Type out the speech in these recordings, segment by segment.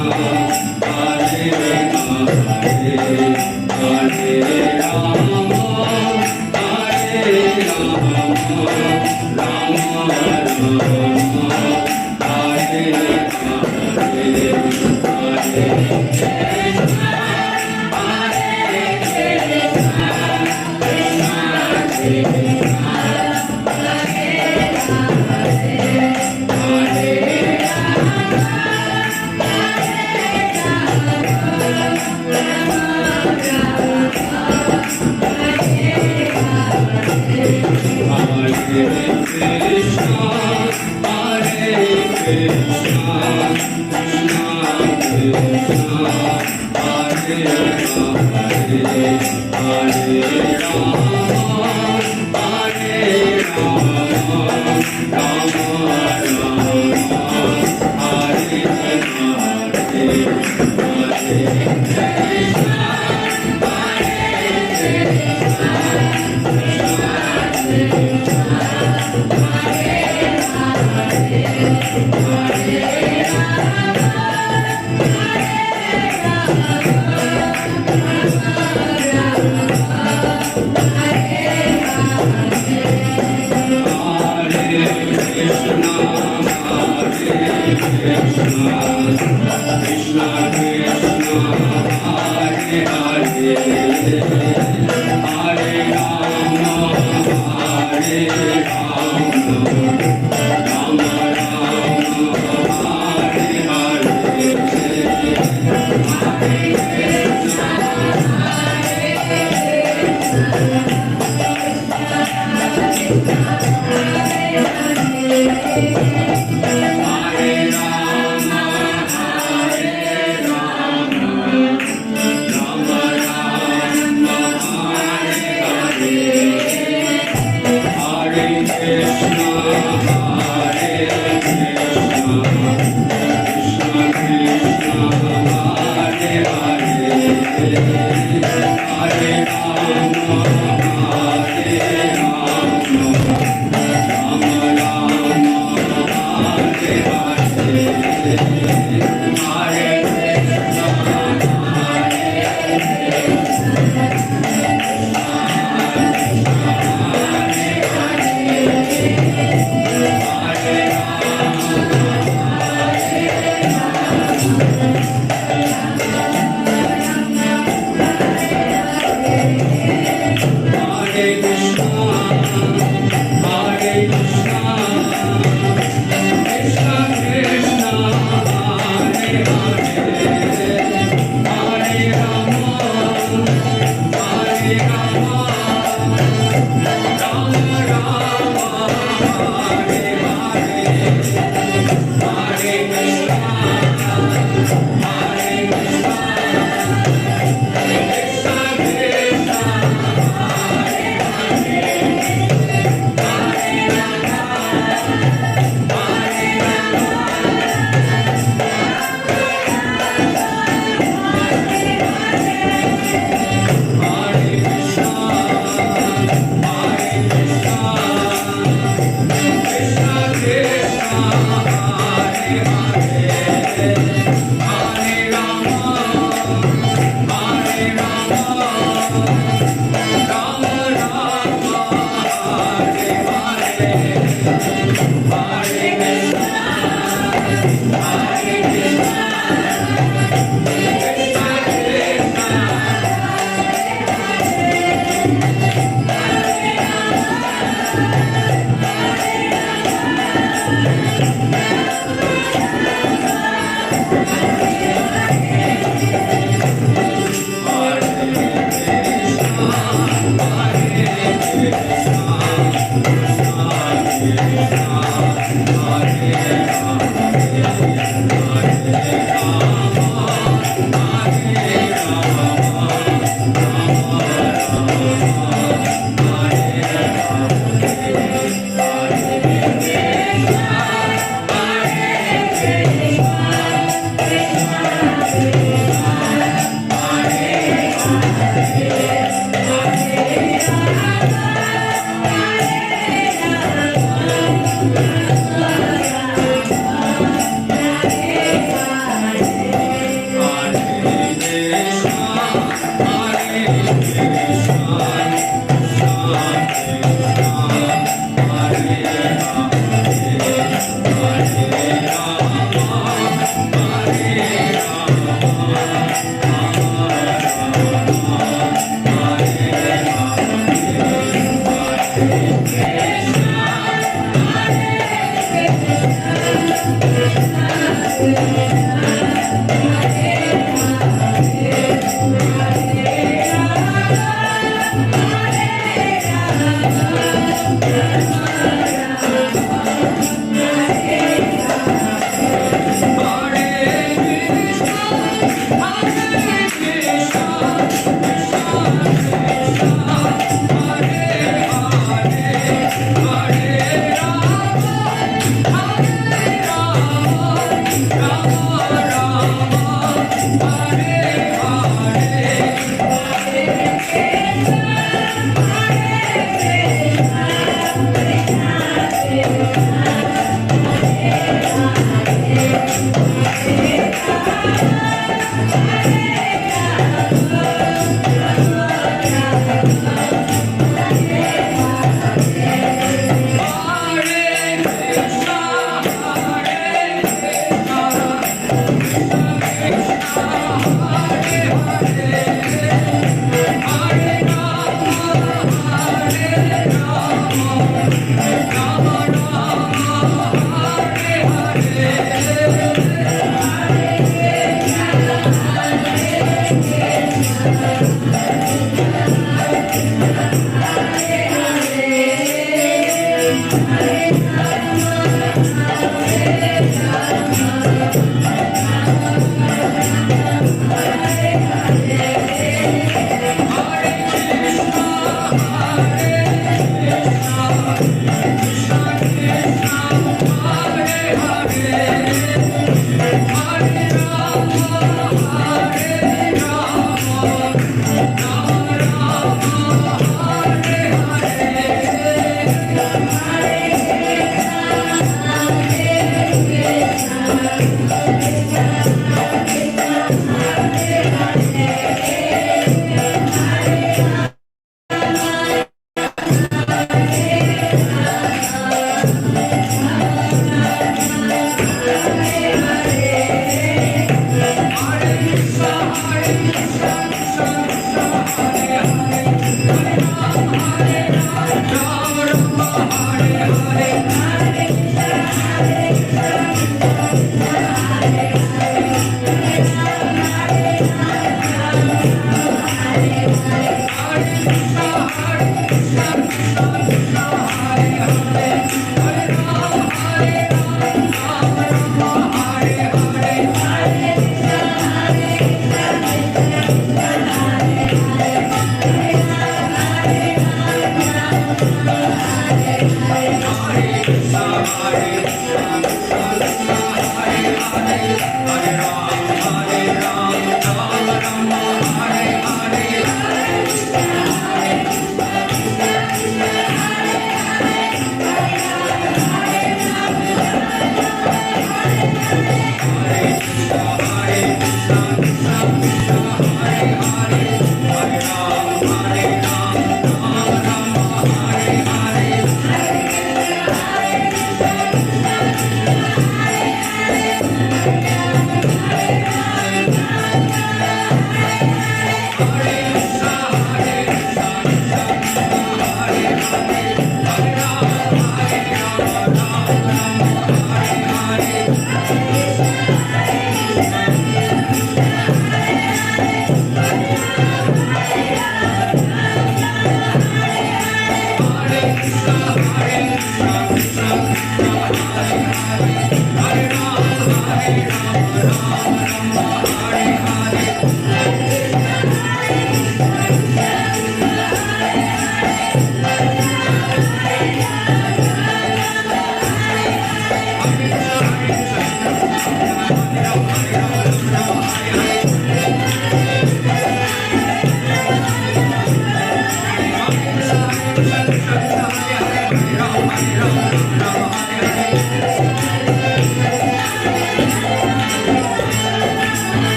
Hare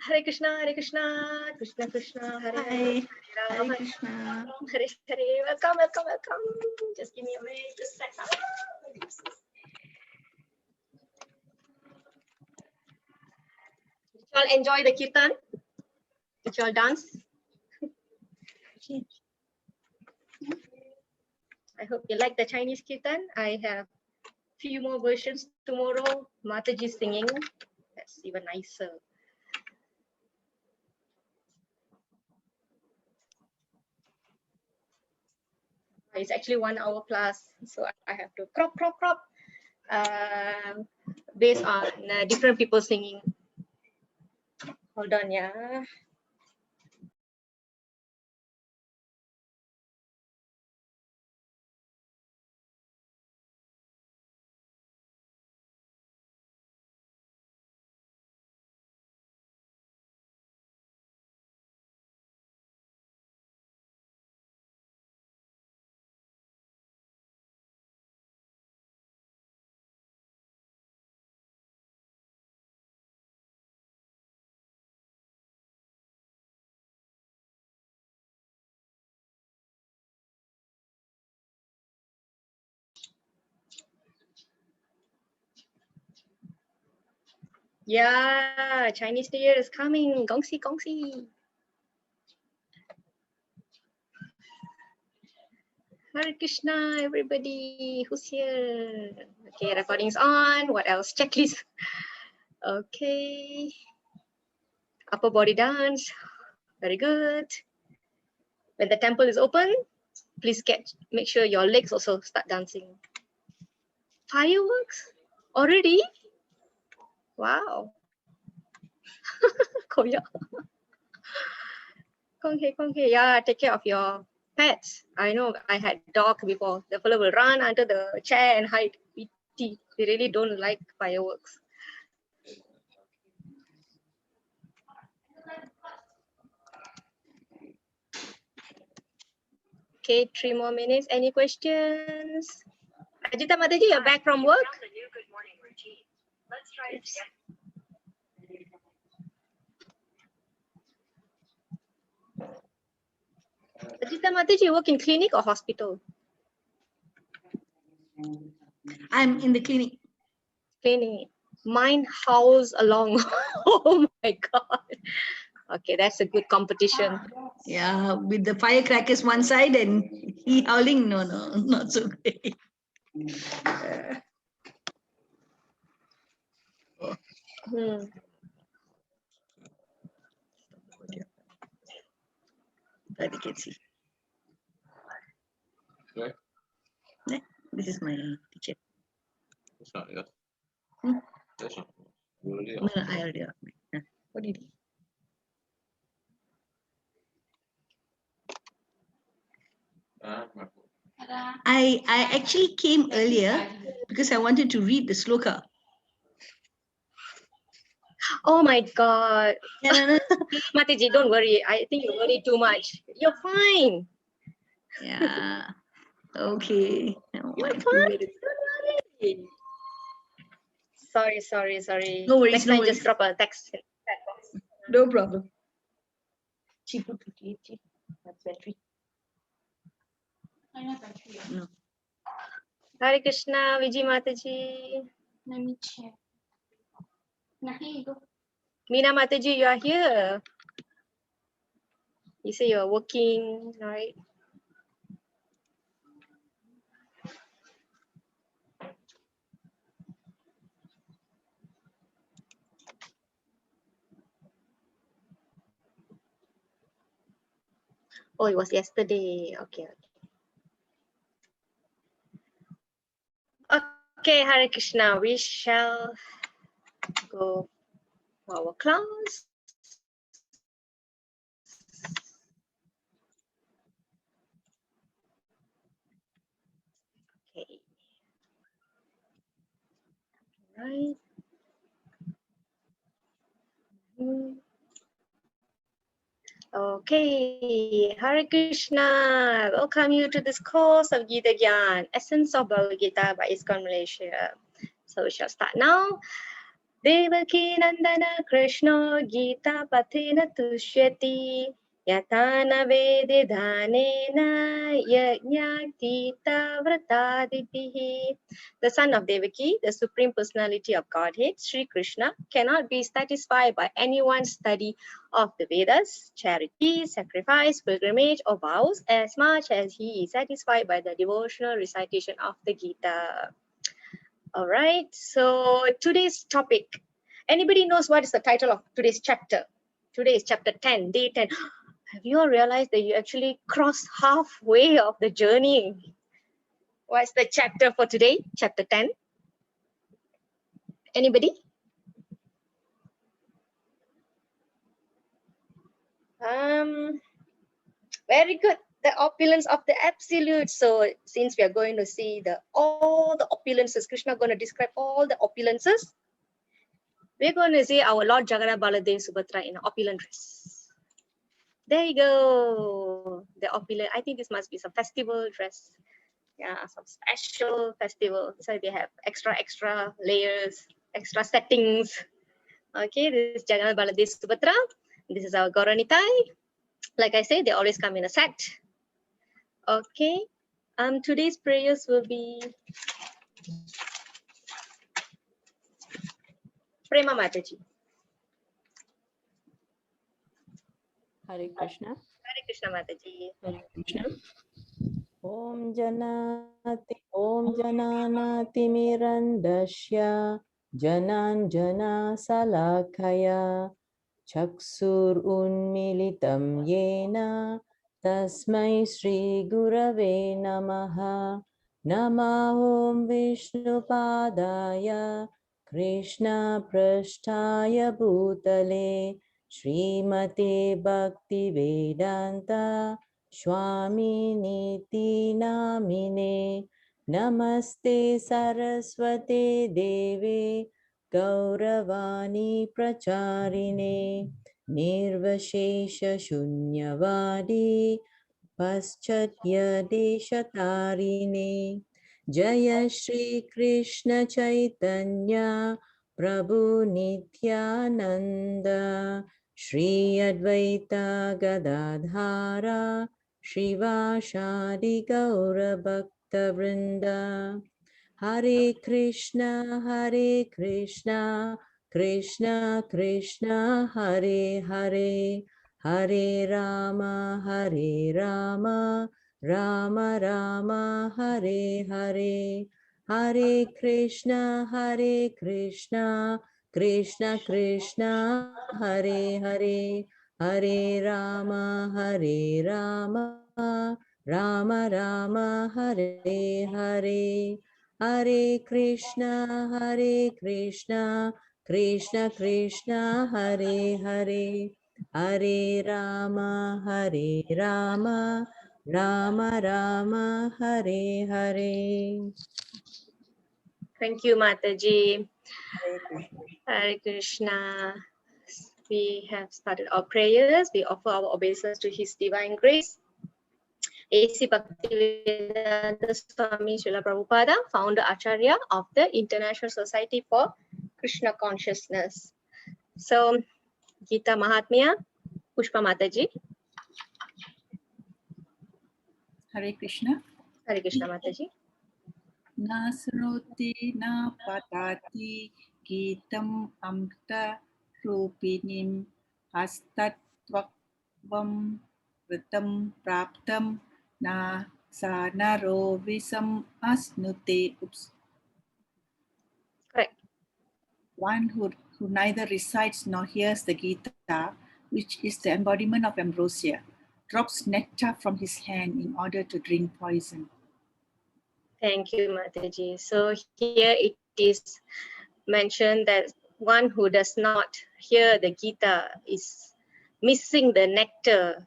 Hare Krishna, Krishna Krishna, Hare Hare, Hare Krishna. Hare Hare. Welcome, welcome, welcome. Just give me a minute, just set up. Did you all enjoy the kirtan? Did you all dance? I hope you like the Chinese kirtan. I have few more versions tomorrow. Mataji singing. That's even nicer. It's actually 1 hour plus, so I have to crop based on different people singing. Hold on, yeah. Yeah, Chinese New Year is coming. Gongxi, gongxi. Hare Krishna, everybody who's here. Okay, recording's on. What else? Checklist. Okay. Upper body dance. Very good. When the temple is open, please make sure your legs also start dancing. Fireworks? Already? Wow. Korea. Konghe. Yeah, take care of your pets. I know I had dog before. The fellow will run under the chair and hide. They really don't like fireworks. Okay, 3 more minutes. Any questions? Ajita Mataji, you're back from work? Let's try it again. Ajita Mataji, you work in clinic or hospital? I'm in the clinic. Clinic. Mine howls along. Oh my God. Okay, that's a good competition. Yeah, with the firecrackers one side and he howling. No, not so great. But you can see. Right. This is my teacher. It's not yours. Hmm? That's not yours. You already No, I already got mine. What did he? I actually came earlier because I wanted to read the sloka. Oh my God. Yeah, Mataji, don't worry. I think you worry too much. You're fine. yeah. Okay. You're fine. Don't worry. Sorry. No worries, Next no time, worries. just drop a text. No problem. Cheap. That's battery. No. Hare Krishna, Vijay Mataji. Let me check. Now here you go. Meena Mataji, you are here. You say you're working, right? Oh, it was yesterday. Okay. Okay, Hare Krishna. We shall go for our class. Okay. Right. Okay, Hare Krishna. Welcome you to this course of Gita Gyan, Essence of Bhagavad Gita by ISKCON Malaysia. So we shall start now. Devaki Nandana Krishna Gita Pathena Tushyati Yatana Vedidhanena Yajnatita Vratadipihi. The son of Devaki, the Supreme Personality of Godhead, Sri Krishna, cannot be satisfied by anyone's study of the Vedas, charity, sacrifice, pilgrimage, or vows as much as he is satisfied by the devotional recitation of the Gita. All right, so today's topic. Anybody knows what is the title of today's chapter? Today is chapter 10, day 10. Have you all realized that you actually crossed halfway of the journey? What's the chapter for today? Chapter 10. Anybody? Very good. The opulence of the absolute. So since we are going to see all the opulences, Krishna going to describe all the opulences. We're going to see our Lord Jagannath Baladev Subhadra in an opulent dress. There you go. The opulent. I think this must be some festival dress. Yeah, some special festival. So they have extra layers, extra settings. Okay, this is Jagannath Baladev Subhadra. This is our Gauranitai. Like I said, they always come in a set. Okay. Today's prayers will be Prema Mataji. Hare Krishna. Hare Krishna Mataji. Hare Krishna. Om Jananati Mirandasya Jananjana Salakaya Chakshur Unmilitam Yena Tasmai Shri Gurave Namaha Namahom Vishnu Padaya Krishna Prasthaya Bhutale Srimate Bhakti Vedanta Swami Niti Namine Namaste Saraswate Deve Gauravani Pracharine Nirvashesha Shunyavadi Paschatya Deshatarine Jaya Shri Krishna Chaitanya Prabhu Nityananda Shri Advaita Gadadhara Shivashadi Gaura Bhakta Vrinda Hare Krishna Krishna Krishna Hare Hare Hare Rama Rama Rama Hare Hare Hare Krishna Krishna Krishna Hare Hare Hare Rama Rama Rama Hare Hare Hare Krishna Krishna Krishna Hare Hare Hare Rama Rama Rama Hare Hare. Thank you, Mataji. Hare Krishna. Hare Krishna. We have started our prayers. We offer our obeisance to His Divine Grace. A.C. Bhaktivedanta Swami Srila Prabhupada, founder Acharya of the International Society for Krishna Consciousness. So, Gita Mahatmya, Pushpa Mataji. Hare Krishna. Hare Krishna Mataji. Na sroti na patati gitam amta rupinim hastatvam vritam praptam na sanaro visam asnute. Oops. Correct. One who neither recites nor hears the Gita, which is the embodiment of ambrosia, drops nectar from his hand in order to drink poison. Thank you, Mataji. So here it is mentioned that one who does not hear the Gita is missing the nectar.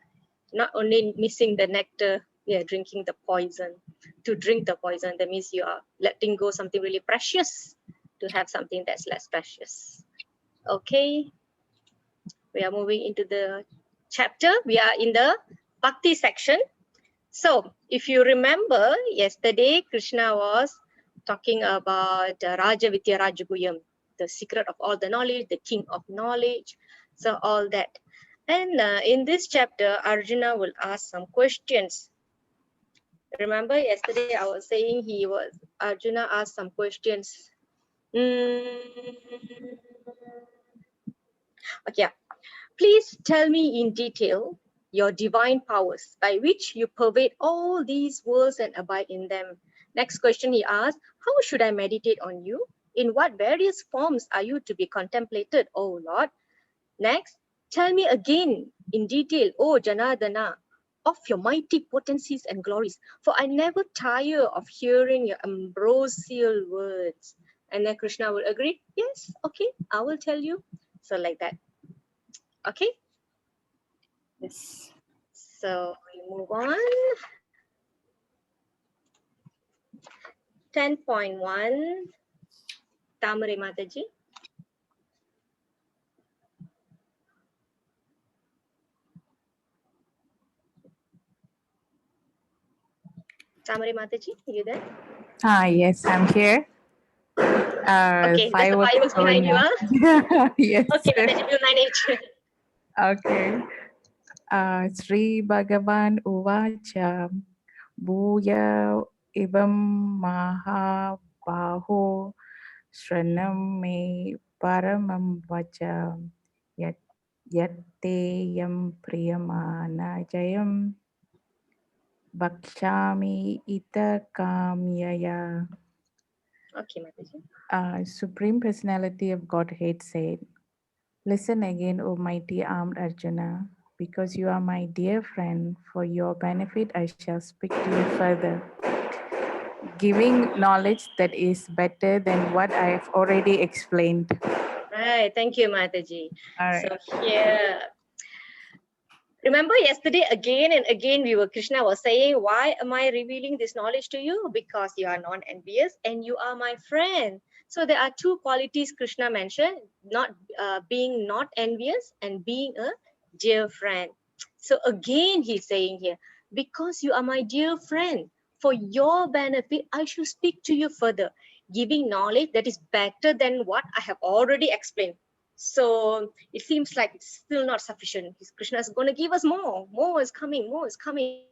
Not only missing the nectar, we are drinking the poison. To drink the poison, that means you are letting go something really precious to have something that's less precious. Okay, we are moving into the chapter. We are in the Bhakti section. So if you remember, yesterday Krishna was talking about Raja Vidya Rajaguyam, the secret of all the knowledge, the king of knowledge. So all that. And in this chapter, Arjuna will ask some questions. Remember yesterday I was saying Arjuna asked some questions. Okay. Please tell me in detail your divine powers by which you pervade all these worlds and abide in them. Next question he asked, how should I meditate on you? In what various forms are you to be contemplated, O Lord? Next, tell me again in detail, O Janardana, of your mighty potencies and glories, for I never tire of hearing your ambrosial words. And then Krishna will agree, yes, okay, I will tell you. So like that. Okay, Yes. so we move on. 10.1, Tamare Mataji. Tamare Mataji, are you there? Yes, I'm here. Okay, there's the Fireworks fireworks behind going you, off. huh? Yes. Okay, Mataji will manage. Okay. Sri Bhagavan Uvacha Bhuya Ibam Mahabaho Shranam Me Paramam Vacha Yatteyam Priyamana Jayam Bhakshami Ita Kamyaya. Okay, Mataji. Supreme Personality of Godhead said, listen again, O mighty armed Arjuna, because you are my dear friend. For your benefit, I shall speak to you further, giving knowledge that is better than what I have already explained. Right, thank you, Mataji. All right. So here, remember yesterday again and again Krishna was saying, why am I revealing this knowledge to you? Because you are non-envious and you are my friend. So there are two qualities Krishna mentioned, not being not envious and being a dear friend. So again he's saying here, because you are my dear friend, for your benefit, I should speak to you further, giving knowledge that is better than what I have already explained. So it seems like it's still not sufficient. Krishna is going to give us more. More is coming. More is coming.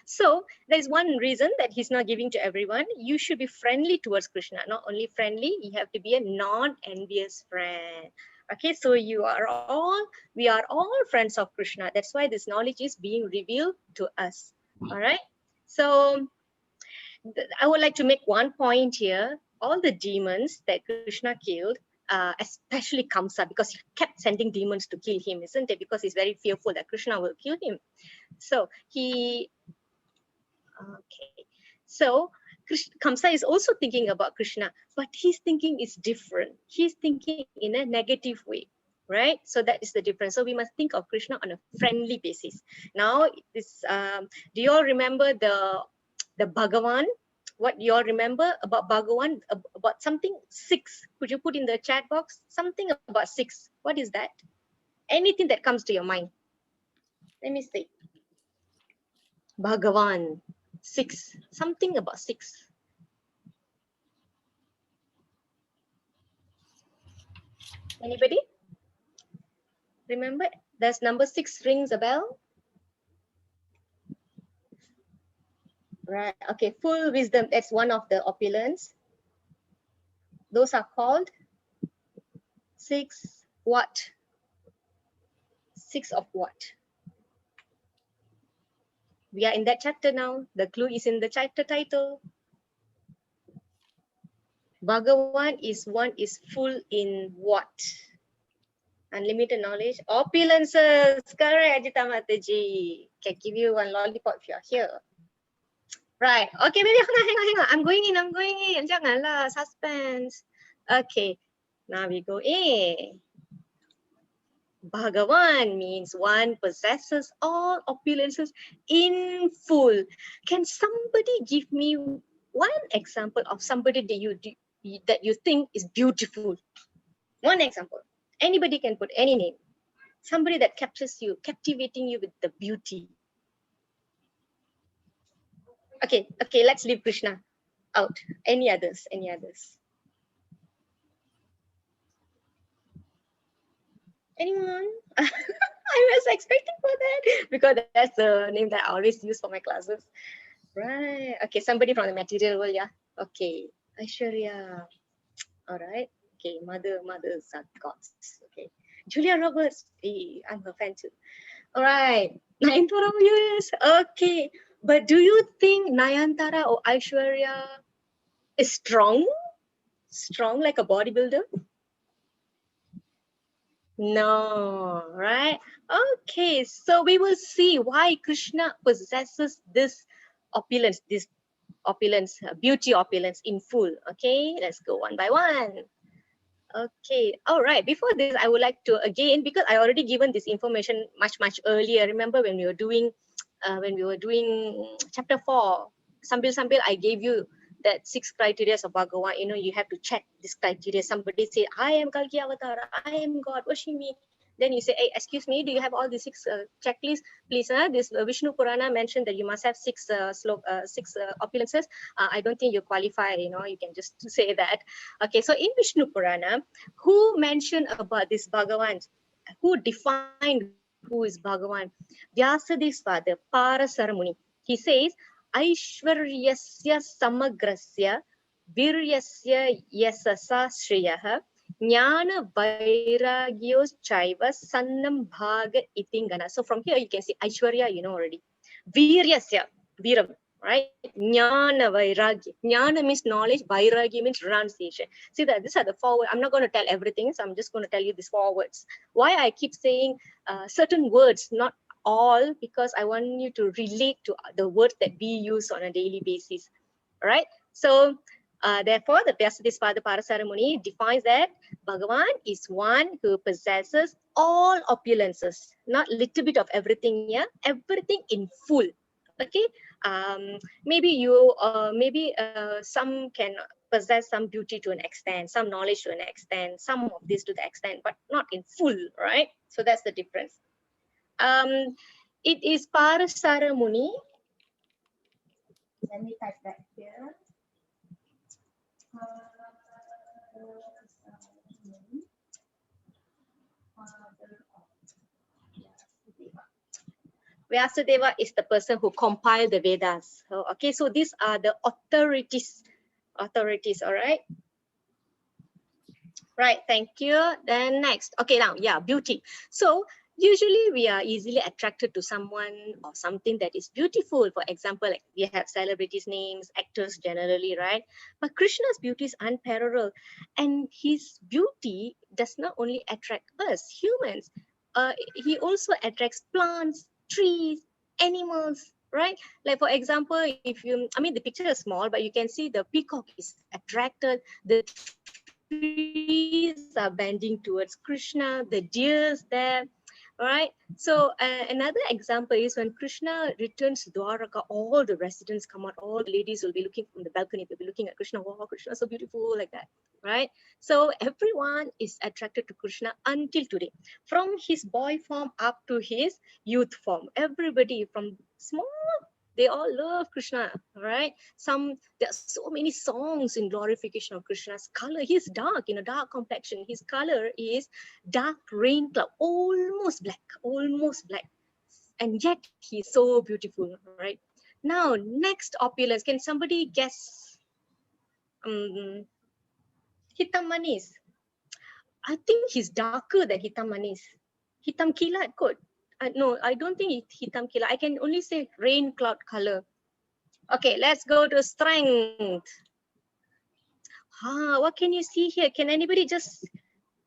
So there's one reason that he's not giving to everyone. You should be friendly towards Krishna. Not only friendly, you have to be a non-envious friend. Okay, so we are all friends of Krishna. That's why this knowledge is being revealed to us. All right. So I would like to make one point here. All the demons that Krishna killed, especially Kamsa, because he kept sending demons to kill him, isn't it? Because he's very fearful that Krishna will kill him. So Kamsa is also thinking about Krishna, but his thinking is different. He's thinking in a negative way, right? So that is the difference. So we must think of Krishna on a friendly basis. Now, do you all remember the Bhagawan? What you all remember about Bhagawan, about something 6? Could you put in the chat box something about 6? What is that? Anything that comes to your mind. Let me see. Bhagawan 6. Something about 6. Anybody? Remember, does number 6 rings a bell? Right. Okay. Full wisdom. That's one of the opulence. Those are called 6 what? 6 of what? We are in that chapter now. The clue is in the chapter title. Bhagawan is full in what? Unlimited knowledge. Opulences. Correct, Ajita Mataji. Can give you one lollipop if you're here. Right. Okay, maybe hang on. I'm going in. Janganlah, suspense. Okay. Now we go in. Bhagavan means one possesses all opulences in full. Can somebody give me one example of somebody that you think is beautiful? One example. Anybody can put any name. Somebody that captures you, captivating you with the beauty. Okay, let's leave Krishna out. Any others? Anyone? I was expecting for that because that's the name that I always use for my classes. Right. Okay, somebody from the material world, yeah. Okay. Aishwarya. All right. Okay, mothers are gods. Okay. Julia Roberts. Hey, I'm her fan too. All right. Nayantara, yes. Okay. But do you think Nayantara or Aishwarya is strong? Strong like a bodybuilder? No, right? Okay, so we will see why Krishna possesses this opulence, beauty opulence in full. Okay, let's go one by one. Okay, all right. Before this, I would like to again, because I already given this information much earlier. Remember when we were doing, chapter 4, sambil I gave you that 6 criteria of Bhagawan. You know, you have to check this criteria. Somebody say, I am Kalki Avatar, I am God, worship me. Then you say, hey, excuse me, do you have all the 6 checklists? Please, this Vishnu Purana mentioned that you must have 6 opulences. I don't think you qualify, you know, you can just say that. Okay, so in Vishnu Purana, who mentioned about this Bhagavan? Who defined who is Bhagavan? Vyasadev's father, Parasara Muni. He says, Aishwaryasya samagrasya viryasya yasasa shriyah jnana vairagyo chaiva sannam bhaga itingana. So from here you can see Aishwarya, you know already. Viryasya, Viram, right? Jnana vairagya. Jnana means knowledge, vairagya means renunciation. See that these are the 4 words. I'm not going to tell everything, so I'm just going to tell you these 4 words. Why I keep saying certain words, not all, because I want you to relate to the words that we use on a daily basis. All right. So therefore, the Vyasadespada Parasara Muni defines that Bhagavan is one who possesses all opulences, not little bit of everything, yeah, everything in full. Okay. Maybe some can possess some beauty to an extent, some knowledge to an extent, some of this to the extent, but not in full, right? So that's the difference. It is Parasara Muni. Let me type that here. Vyasadeva is the person who compiled the Vedas. So, okay, so these are the authorities, all right? Right, thank you. Then next, okay, now, yeah, beauty. So usually we are easily attracted to someone or something that is beautiful. For example, like we have celebrities' names, actors generally, right? But Krishna's beauty is unparalleled, and his beauty does not only attract us humans. He also attracts plants, trees, animals, right? Like for example, if you, I mean, the picture is small, but you can see the peacock is attracted, the trees are bending towards Krishna, the deers there, right? So another example is when Krishna returns to Dwaraka, all the residents come out, all the ladies will be looking from the balcony, they'll be looking at Krishna, wow, Krishna is so beautiful, like that, right? So everyone is attracted to Krishna until today, from his boy form up to his youth form. Everybody from small, they all love Krishna, right? There are so many songs in glorification of Krishna's color. He's dark, in a dark complexion. His color is dark rain cloud, almost black. And yet he's so beautiful, right? Now, next opulence. Can somebody guess? Hitam manis. I think he's darker than hitam manis. Hitam kilat kot. No, I don't think it's hitam kilat. I can only say rain cloud color. Okay, let's go to strength. What can you see here? Can anybody just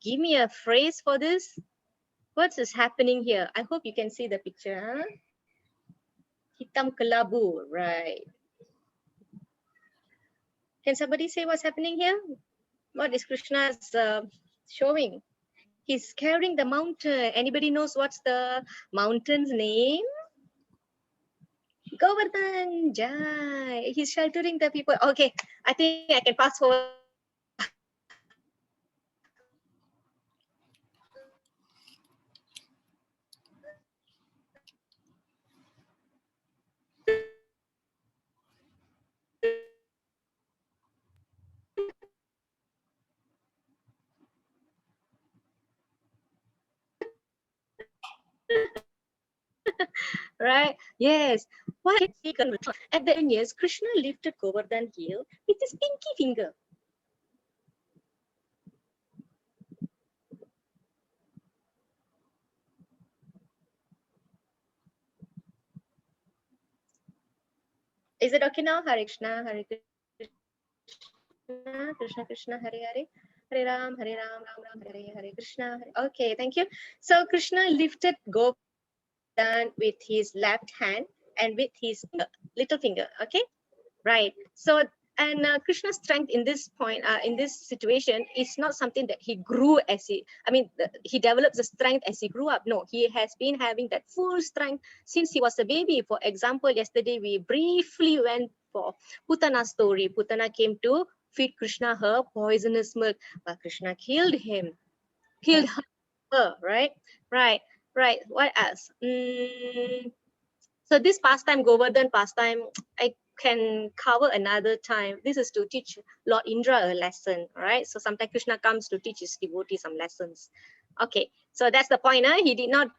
give me a phrase for this? What is happening here? I hope you can see the picture. Huh? Hitam kelabu, right? Can somebody say what's happening here? What is Krishna's showing? He's carrying the mountain. Anybody knows what's the mountain's name? Govardhan Jai. He's sheltering the people. Okay, I think I can fast forward. Right? Yes. Why at the end, yes, Krishna lifted Govardhan hill with his pinky finger. Is it okay now? Hare Krishna, Hare Krishna, Krishna Krishna, Hare Hare, Hare Ram, Hare Ram, Ram Ram, Hare Hare Krishna. Okay, thank you. So Krishna lifted Govardhan with his left hand and with his little finger. Okay, right. So and Krishna's strength in this point, in this situation, is not something that he grew as he develops the strength as he grew up. No, he has been having that full strength since he was a baby. For example, yesterday we briefly went for Putana's story. Putana came to feed Krishna her poisonous milk, but Krishna killed her, right? Right. What else? So this pastime, Govardhan pastime, I can cover another time. This is to teach Lord Indra a lesson, right? So sometimes Krishna comes to teach his devotee some lessons. Okay, so that's the point. He did not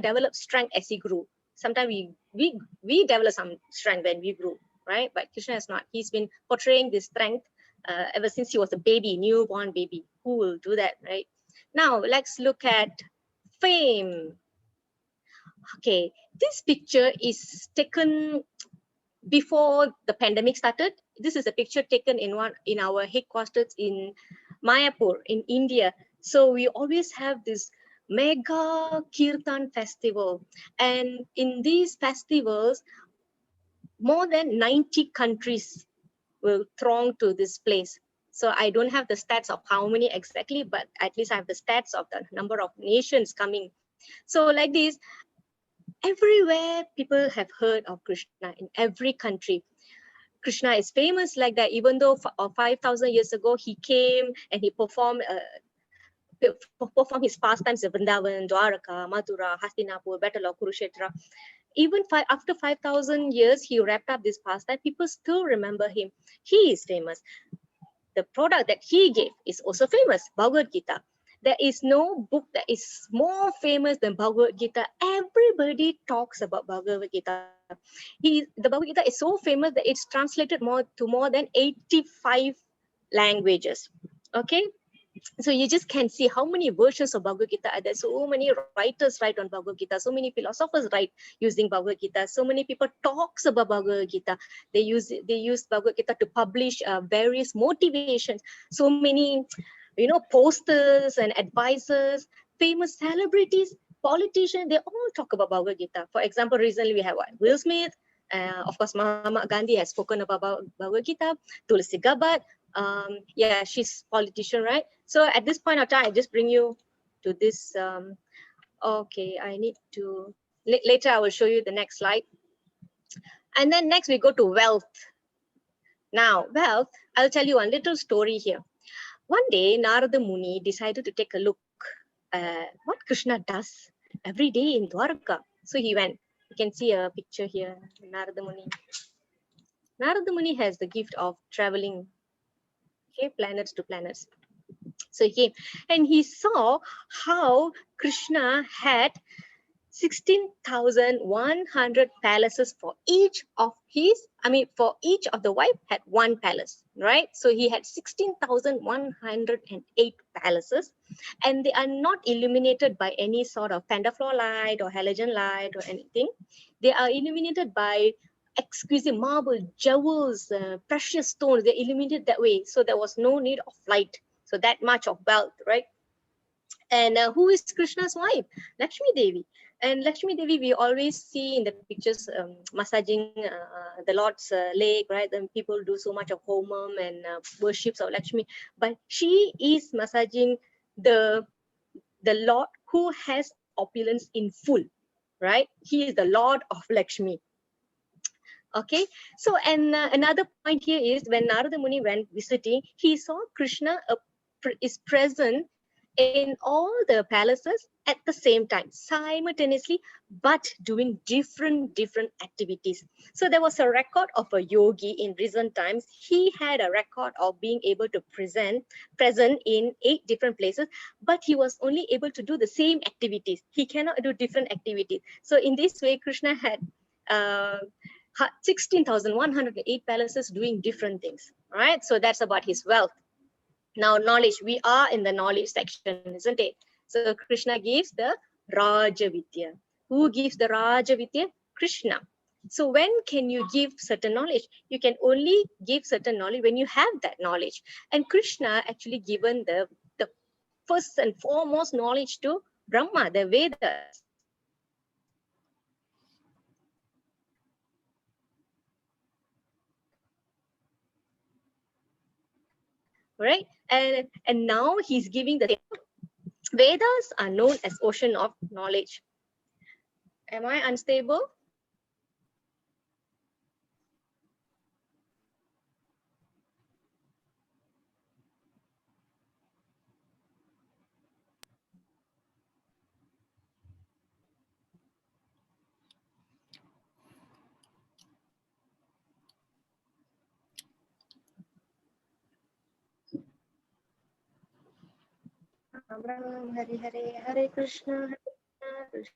develop strength as he grew. Sometimes we develop some strength when we grew, right? But Krishna has not. He's been portraying this strength ever since he was a baby, newborn baby. Who will do that, right? Now let's look at fame. Okay, this picture is taken before the pandemic started. This is a picture taken in our headquarters in Mayapur in India. So we always have this mega kirtan festival, and in these festivals more than 90 countries will throng to this place. So I don't have the stats of how many exactly, but at least I have the stats of the number of nations coming. So like this, everywhere people have heard of Krishna in every country. Krishna is famous like that, even though 5,000 years ago he came and he performed his pastimes in Vrindavan, Dwaraka, Mathura, Hastinapur, Battle of Kurukshetra. Even after 5,000 years, he wrapped up this pastime. People still remember him. He is famous. The product that he gave is also famous, Bhagavad Gita. There is no book that is more famous than Bhagavad Gita. Everybody talks about Bhagavad Gita. The Bhagavad Gita is so famous that it's translated to more than 85 languages. Okay, so you just can see how many versions of Bhagavad Gita are there. So many writers write on Bhagavad Gita. So many philosophers write using Bhagavad Gita. So many people talks about Bhagavad Gita. They use Bhagavad Gita to publish various motivations. So many, posters and advisors, famous celebrities, politicians, they all talk about Bhagavad Gita. For example, recently we have Will Smith. Of course, Mahatma Gandhi has spoken about Bhagavad Gita. Tulsi Gabbard. Yeah, she's politician, right? So at this point of time, I just bring you to this. Okay, I need to, later I will show you the next slide. And then next we go to wealth. Now, wealth, I'll tell you a little story here. One day, Narada Muni decided to take a look what Krishna does every day in Dwaraka. So he went. You can see a picture here, Narada Muni. Narada Muni has the gift of traveling, okay, planets to planets. So he came and he saw how Krishna had 16,100 palaces for each of the wife had one palace, right? So he had 16,108 palaces, and they are not illuminated by any sort of pentafloor light or halogen light or anything. They are illuminated by exquisite marble, jewels, precious stones. They're illuminated that way. So there was no need of light. So that much of wealth, right? And who is Krishna's wife? Lakshmi Devi. And Lakshmi Devi, we always see in the pictures massaging the Lord's leg, right? Then people do so much of homam and worships of Lakshmi. But she is massaging the Lord who has opulence in full, right? He is the Lord of Lakshmi. Okay, so and another point here is when Narada Muni went visiting, he saw Krishna is present in all the palaces at the same time, simultaneously, but doing different activities. So there was a record of a yogi in recent times. He had a record of being able to present in 8 different places, but he was only able to do the same activities. He cannot do different activities. So in this way, Krishna had 16,108 palaces doing different things. All right, so that's about his wealth. Now, knowledge, we are in the knowledge section, isn't it? So Krishna gives the Raja Vidya. Who gives the Raja Vidya? Krishna. So when can you give certain knowledge? You can only give certain knowledge when you have that knowledge. And Krishna actually given the first and foremost knowledge to Brahma, the Vedas. Right? And now he's giving the Vedas are known as ocean of knowledge. Am I unstable? Ram Ram, Hare Hare, Hare Krishna, Krishna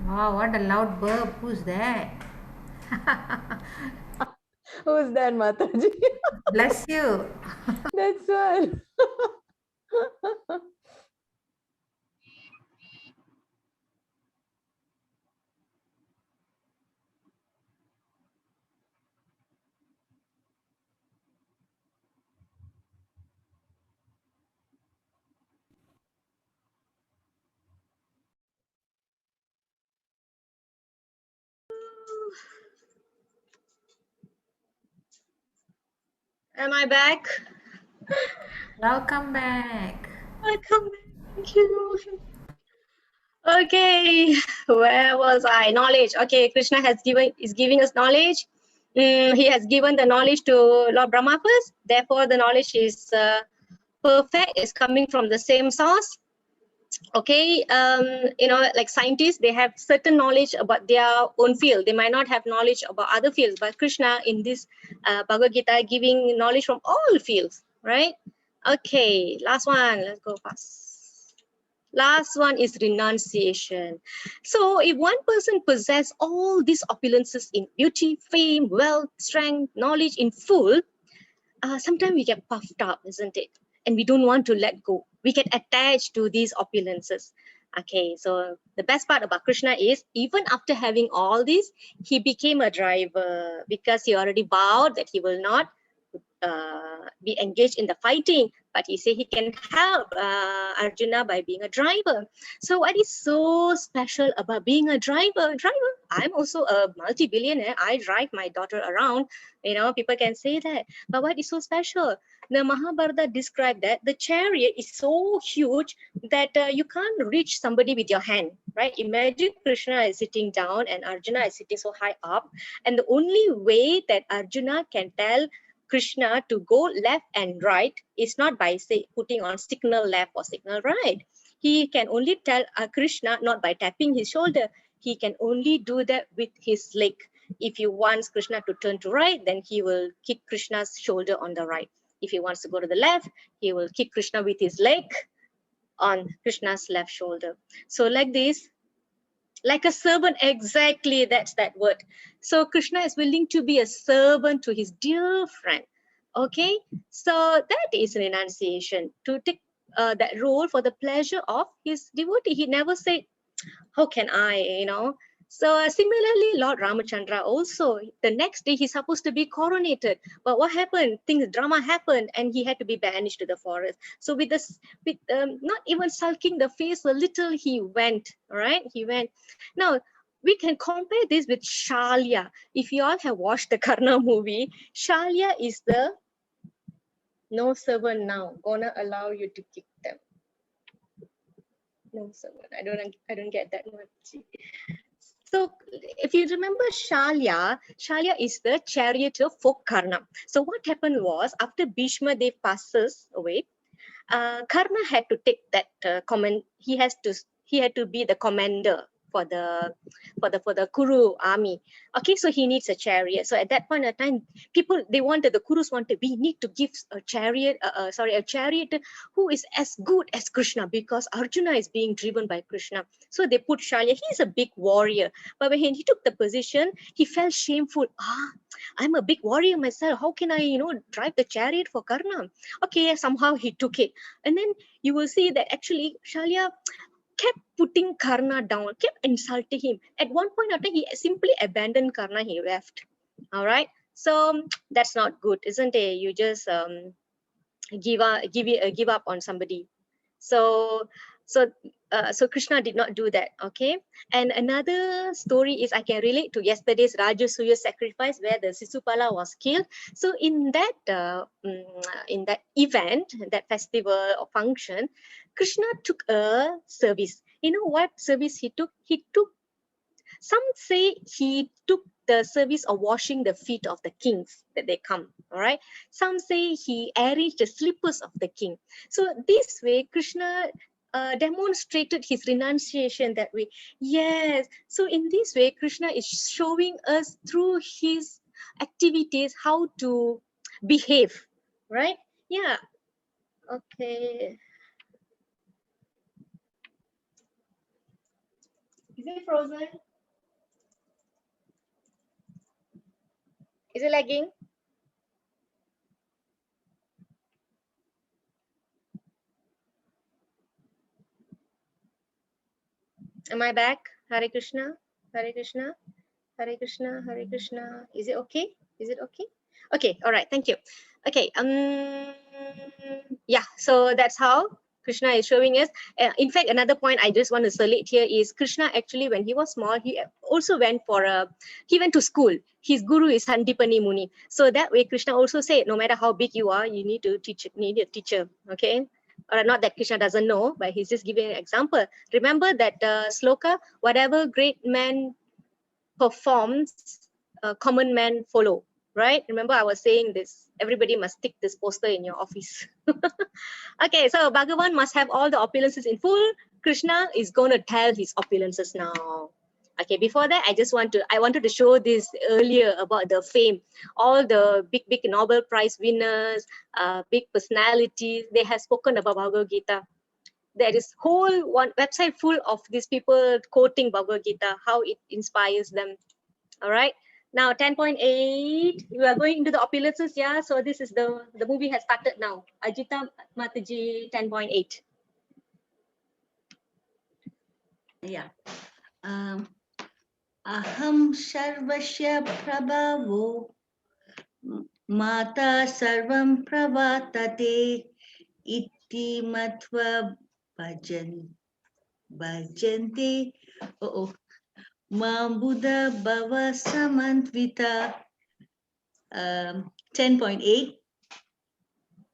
Wow, what a loud burp. Who's that? Who's that, Mataji? Bless you. That's one. Am I back? Welcome back. Welcome back. Thank you. Okay, where was I? Knowledge. Okay, Krishna is giving us knowledge. He has given the knowledge to Lord Brahma first. Therefore, the knowledge is perfect. It's coming from the same source. okay, like scientists, they have certain knowledge about their own field. They might not have knowledge about other fields, but Krishna in this Bhagavad Gita giving knowledge from all fields, right? Okay, last one, let's go fast. Last one is renunciation. So if one person possesses all these opulences in beauty, fame, wealth, strength, knowledge in full, sometimes we get puffed up, isn't it? And we don't want to let go. We get attached to these opulences. Okay, so the best part about Krishna is even after having all this, he became a driver because he already vowed that he will not be engaged in the fighting, but he said he can help Arjuna by being a driver. So what is so special about being a driver? I'm also a multi-billionaire. I drive my daughter around. People can say that. But what is so special? The Mahabharata described that the chariot is so huge that you can't reach somebody with your hand, right? Imagine Krishna is sitting down and Arjuna is sitting so high up. And the only way that Arjuna can tell Krishna to go left and right is not by putting on signal left or signal right. He can only tell Krishna not by tapping his shoulder. He can only do that with his leg. If he wants Krishna to turn to right, then he will kick Krishna's shoulder on the right. If he wants to go to the left, he will kick Krishna with his leg on Krishna's left shoulder. So like this, like a servant, exactly, that's that word. So Krishna is willing to be a servant to his dear friend. Okay, so that is renunciation, to take that role for the pleasure of his devotee. He never said, how can I, So similarly, Lord Ramachandra also, the next day he's supposed to be coronated. But what happened? Drama happened and he had to be banished to the forest. So with not even sulking the face a little, he went, all right? He went. Now, we can compare this with Shalya. If you all have watched the Karna movie, Shalya is the no servant now, gonna allow you to kick them. No servant. I don't get that much. So if you remember Shalya is the charioteer for Karna. So what happened was, after Bhishma Dev passes away, Karna had to take that command. He had to be the commander for the Kuru army. Okay, so he needs a chariot. So at that point of time, the Kurus wanted, we need to give a chariot, a chariot who is as good as Krishna, because Arjuna is being driven by Krishna. So they put Shalya. He's a big warrior, but when he took the position, he felt shameful. I'm a big warrior myself. How can I, drive the chariot for Karna? Okay, somehow he took it. And then you will see that actually Shalya kept putting Karna down, kept insulting him. At one point of time, he simply abandoned Karna, he left. All right. So that's not good, isn't it? You just give up on somebody. So Krishna did not do that. Okay. And another story is, I can relate to yesterday's Rajasuya sacrifice where the Sisupala was killed. So in that event, that festival or function, Krishna took a service. You know what service he took? Some say he took the service of washing the feet of the kings that they come. All right. Some say he arranged the slippers of the king. So this way, Krishna demonstrated his renunciation that way. Yes. So in this way, Krishna is showing us through his activities how to behave. Right? Yeah. Okay. Is it frozen? Is it lagging? Am I back? Hare Krishna, Hare Krishna, Hare Krishna, Hare Krishna. Is it okay? Is it okay? Okay, all right, thank you. Okay, yeah, so that's how Krishna is showing us. In fact, another point I just want to select here is Krishna actually, when he was small, he also went to school. His guru is Sandipani Muni. So that way, Krishna also said, no matter how big you are, you need a teacher, okay? Or not that Krishna doesn't know, but he's just giving an example. Remember that sloka, whatever great man performs, common man follow. right? Remember, I was saying this. Everybody must stick this poster in your office. Okay, so Bhagavan must have all the opulences in full. Krishna is going to tell his opulences now. Okay, before that, I wanted to show this earlier about the fame. All the big Nobel Prize winners, big personalities, they have spoken about Bhagavad Gita. There is whole one website full of these people quoting Bhagavad Gita, how it inspires them. All right. Now 10.8, we are going into the opulences. Yeah. So this is the movie has started now. Ajita Mataji 10.8. Yeah. Aham Sarvasya Prabhavo Mata Sarvam Pravartate Iti Matva Bhajante Buddha Bhava Samantvita. 10.8.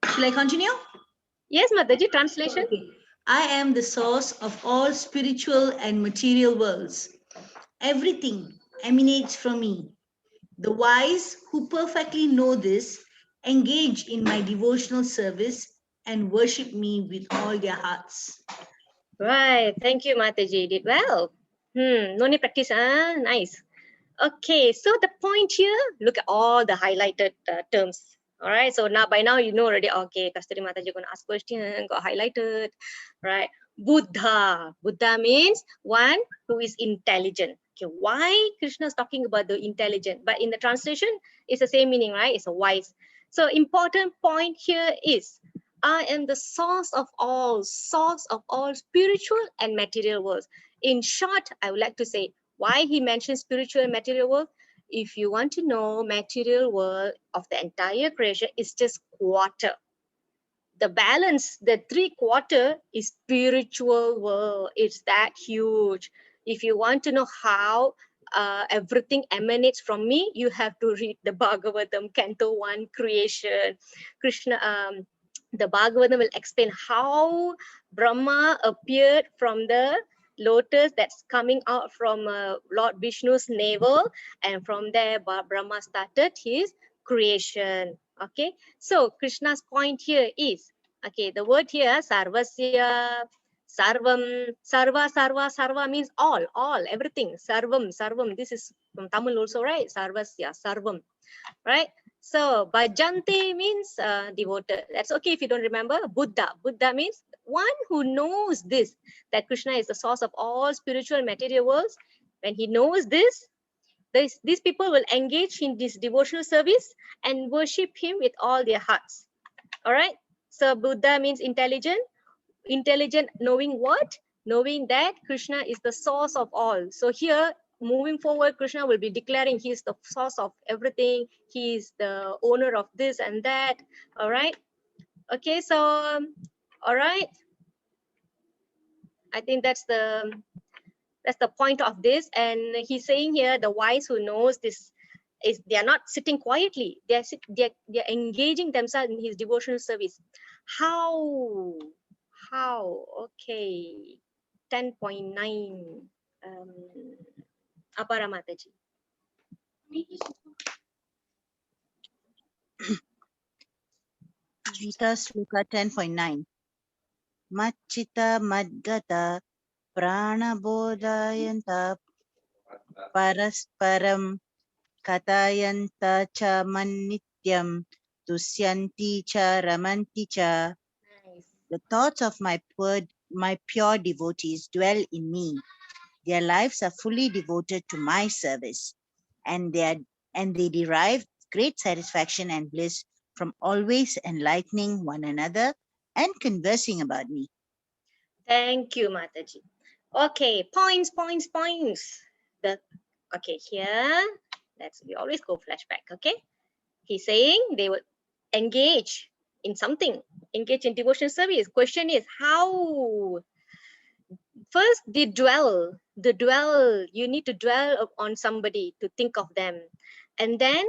Shall I continue? Yes, Mataji, translation. Okay. I am the source of all spiritual and material worlds. Everything emanates from me. The wise who perfectly know this engage in my devotional service and worship me with all their hearts. Right. Thank you, Mataji. Did well. No need practice. Nice. Okay. So the point here, look at all the highlighted terms. All right. So now by now you know already. Okay, Kasthuri Mataji going to ask question. Got highlighted. Right. Buddha. Buddha means one who is intelligent. Okay. Why Krishna is talking about the intelligent? But in the translation, it's the same meaning, right? It's a wise. So important point here is I am the source of all spiritual and material worlds. In short, I would like to say why he mentions spiritual and material world. If you want to know material world of the entire creation is just quarter. The balance, the 3/4 is spiritual world. It's that huge. If you want to know how everything emanates from me, you have to read the Bhagavatam, Canto 1, Creation. Krishna, the Bhagavatam will explain how Brahma appeared from the lotus that's coming out from Lord Vishnu's navel, and from there Brahma started his creation. Okay, so Krishna's point here is, okay, the word here sarvasya, sarvam, sarva means all, everything. Sarvam, this is from Tamil also, right? Sarvasya, sarvam, right? So bhajanti means devoted. That's okay if you don't remember. Buddha means one who knows this, that Krishna is the source of all spiritual and material worlds. When he knows this, these people will engage in this devotional service and worship him with all their hearts. All right. So Buddha means intelligent. Intelligent knowing what? Knowing that Krishna is the source of all. So here, moving forward, Krishna will be declaring he is the source of everything. He is the owner of this and that. All right. Okay. So, all right. I think that's the point of this. And he's saying here, the wise who knows this is they are not sitting quietly. They're engaging themselves in his devotional service. How? Okay. 10.9. Apara Mataji. Gita Sloka 10.9. Machita Madgata Pranabodayanta Parasparam Katayanta Cha Manityam Tusyanti Cha Ramanti Cha. Nice. The thoughts of my pure devotees dwell in me. Their lives are fully devoted to my service, and they derive great satisfaction and bliss from always enlightening one another and conversing about me. Thank you, Mataji. Okay, points. Okay, here, we always go flashback, okay? He's saying they will engage in something, engage in devotional service. Question is how? First, they dwell. You need to dwell on somebody to think of them. And then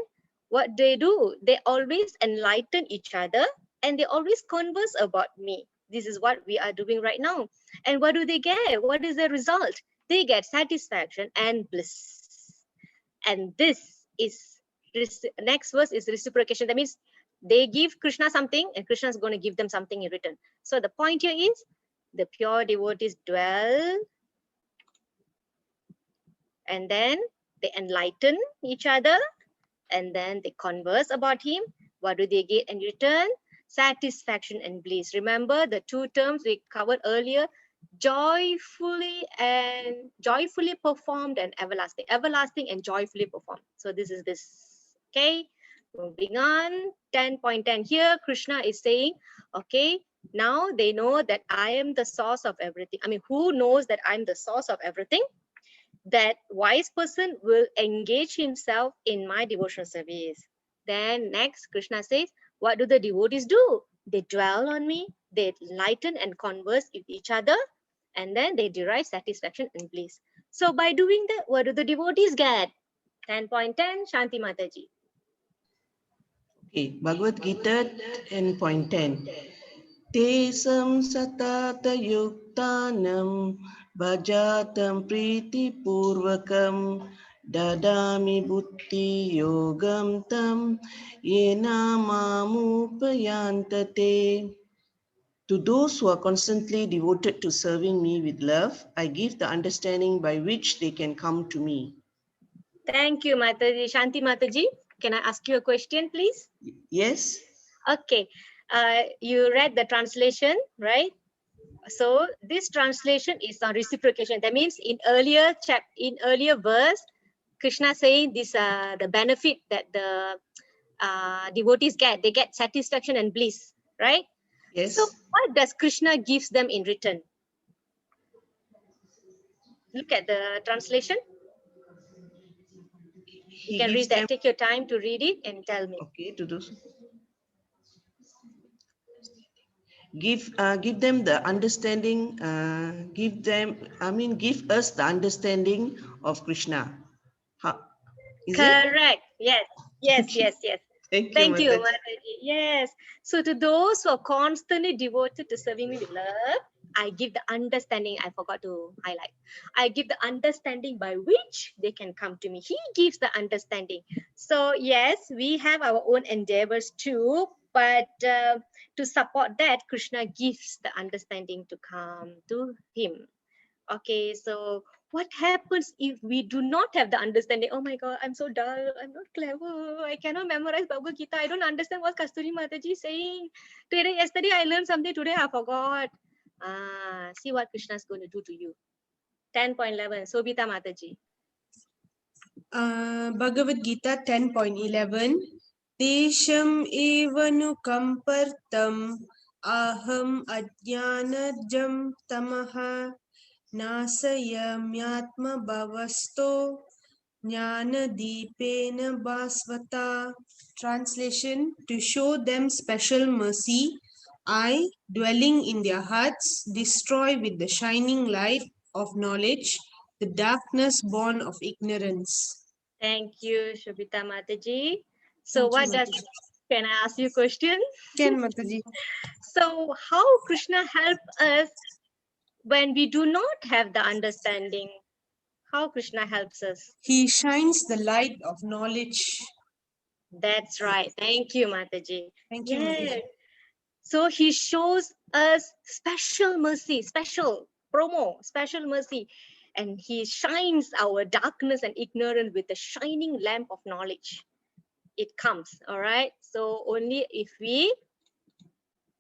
what they do, they always enlighten each other and they always converse about me. This is what we are doing right now. And what do they get? What is the result? They get satisfaction and bliss. And this is next verse is reciprocation. That means they give Krishna something and Krishna is going to give them something in return. So the point here is the pure devotees dwell and then they enlighten each other and then they converse about him. What do they get in return? Satisfaction and bliss. Remember the two terms we covered earlier, joyfully performed and everlasting. Everlasting and joyfully performed. So this is this. Okay, moving on. 10.10 here, Krishna is saying, okay, now they know that I am the source of everything. I mean, who knows that I'm the source of everything? That wise person will engage himself in my devotional service. Then next, Krishna says, what do the devotees do? They dwell on me, they enlighten and converse with each other, and then they derive satisfaction and bliss. So by doing that, what do the devotees get? 10.10, Shanti Mataji. Okay, Bhagavad Gita 10.10. Tesam satata yuktanam bhajatam priti purvakam dadami buddhi yogam tam yena mamupayantate. To those who are constantly devoted to serving me with love, I give the understanding by which they can come to me. Thank you, Mataji. Shanti Mataji, can I ask you a question, please? Yes? Okay, you read the translation, right? So this translation is on reciprocation. That means in earlier verse, Krishna saying this the benefit that the devotees get. They get satisfaction and bliss, right? Yes. So what does Krishna gives them in return? Look at the translation. You can read that. Take your time to read it and tell me. Okay, to those. Give them the understanding, give us the understanding of Krishna. Is Correct. Yes. Yes. it? Yes. Yes. Thank Thank you, you, Mataji. Mataji. Yes. So to those who are constantly devoted to serving me with love, I give the understanding. I forgot to highlight. I give the understanding by which they can come to me. He gives the understanding. So yes, we have our own endeavors too, but to support that, Krishna gives the understanding to come to him. Okay, so what happens if we do not have the understanding? Oh my God, I'm so dull. I'm not clever. I cannot memorize Bhagavad Gita. I don't understand what Kasthuri Mataji is saying. Yesterday I learned something. Today I forgot. See what Krishna is going to do to you. 10.11. Sobita Mataji. Bhagavad Gita 10.11. Desham evanu kampartam aham ajnanajam tamaha nasayamyatma bhavasto jnana deepena basvata. Translation: to show them special mercy, I, dwelling in their hearts, destroy with the shining light of knowledge the darkness born of ignorance. Thank you, Shobita Mataji. So Thank you, what does, Mataji. can I ask you a question? Can Mataji. So how Krishna help us when we do not have the understanding? How Krishna helps us? He shines the light of knowledge. That's right. Thank you, Mataji. Thank you, Yes. Mataji. So he shows us special mercy, special mercy. And he shines our darkness and ignorance with the shining lamp of knowledge. It comes, all right? So only if we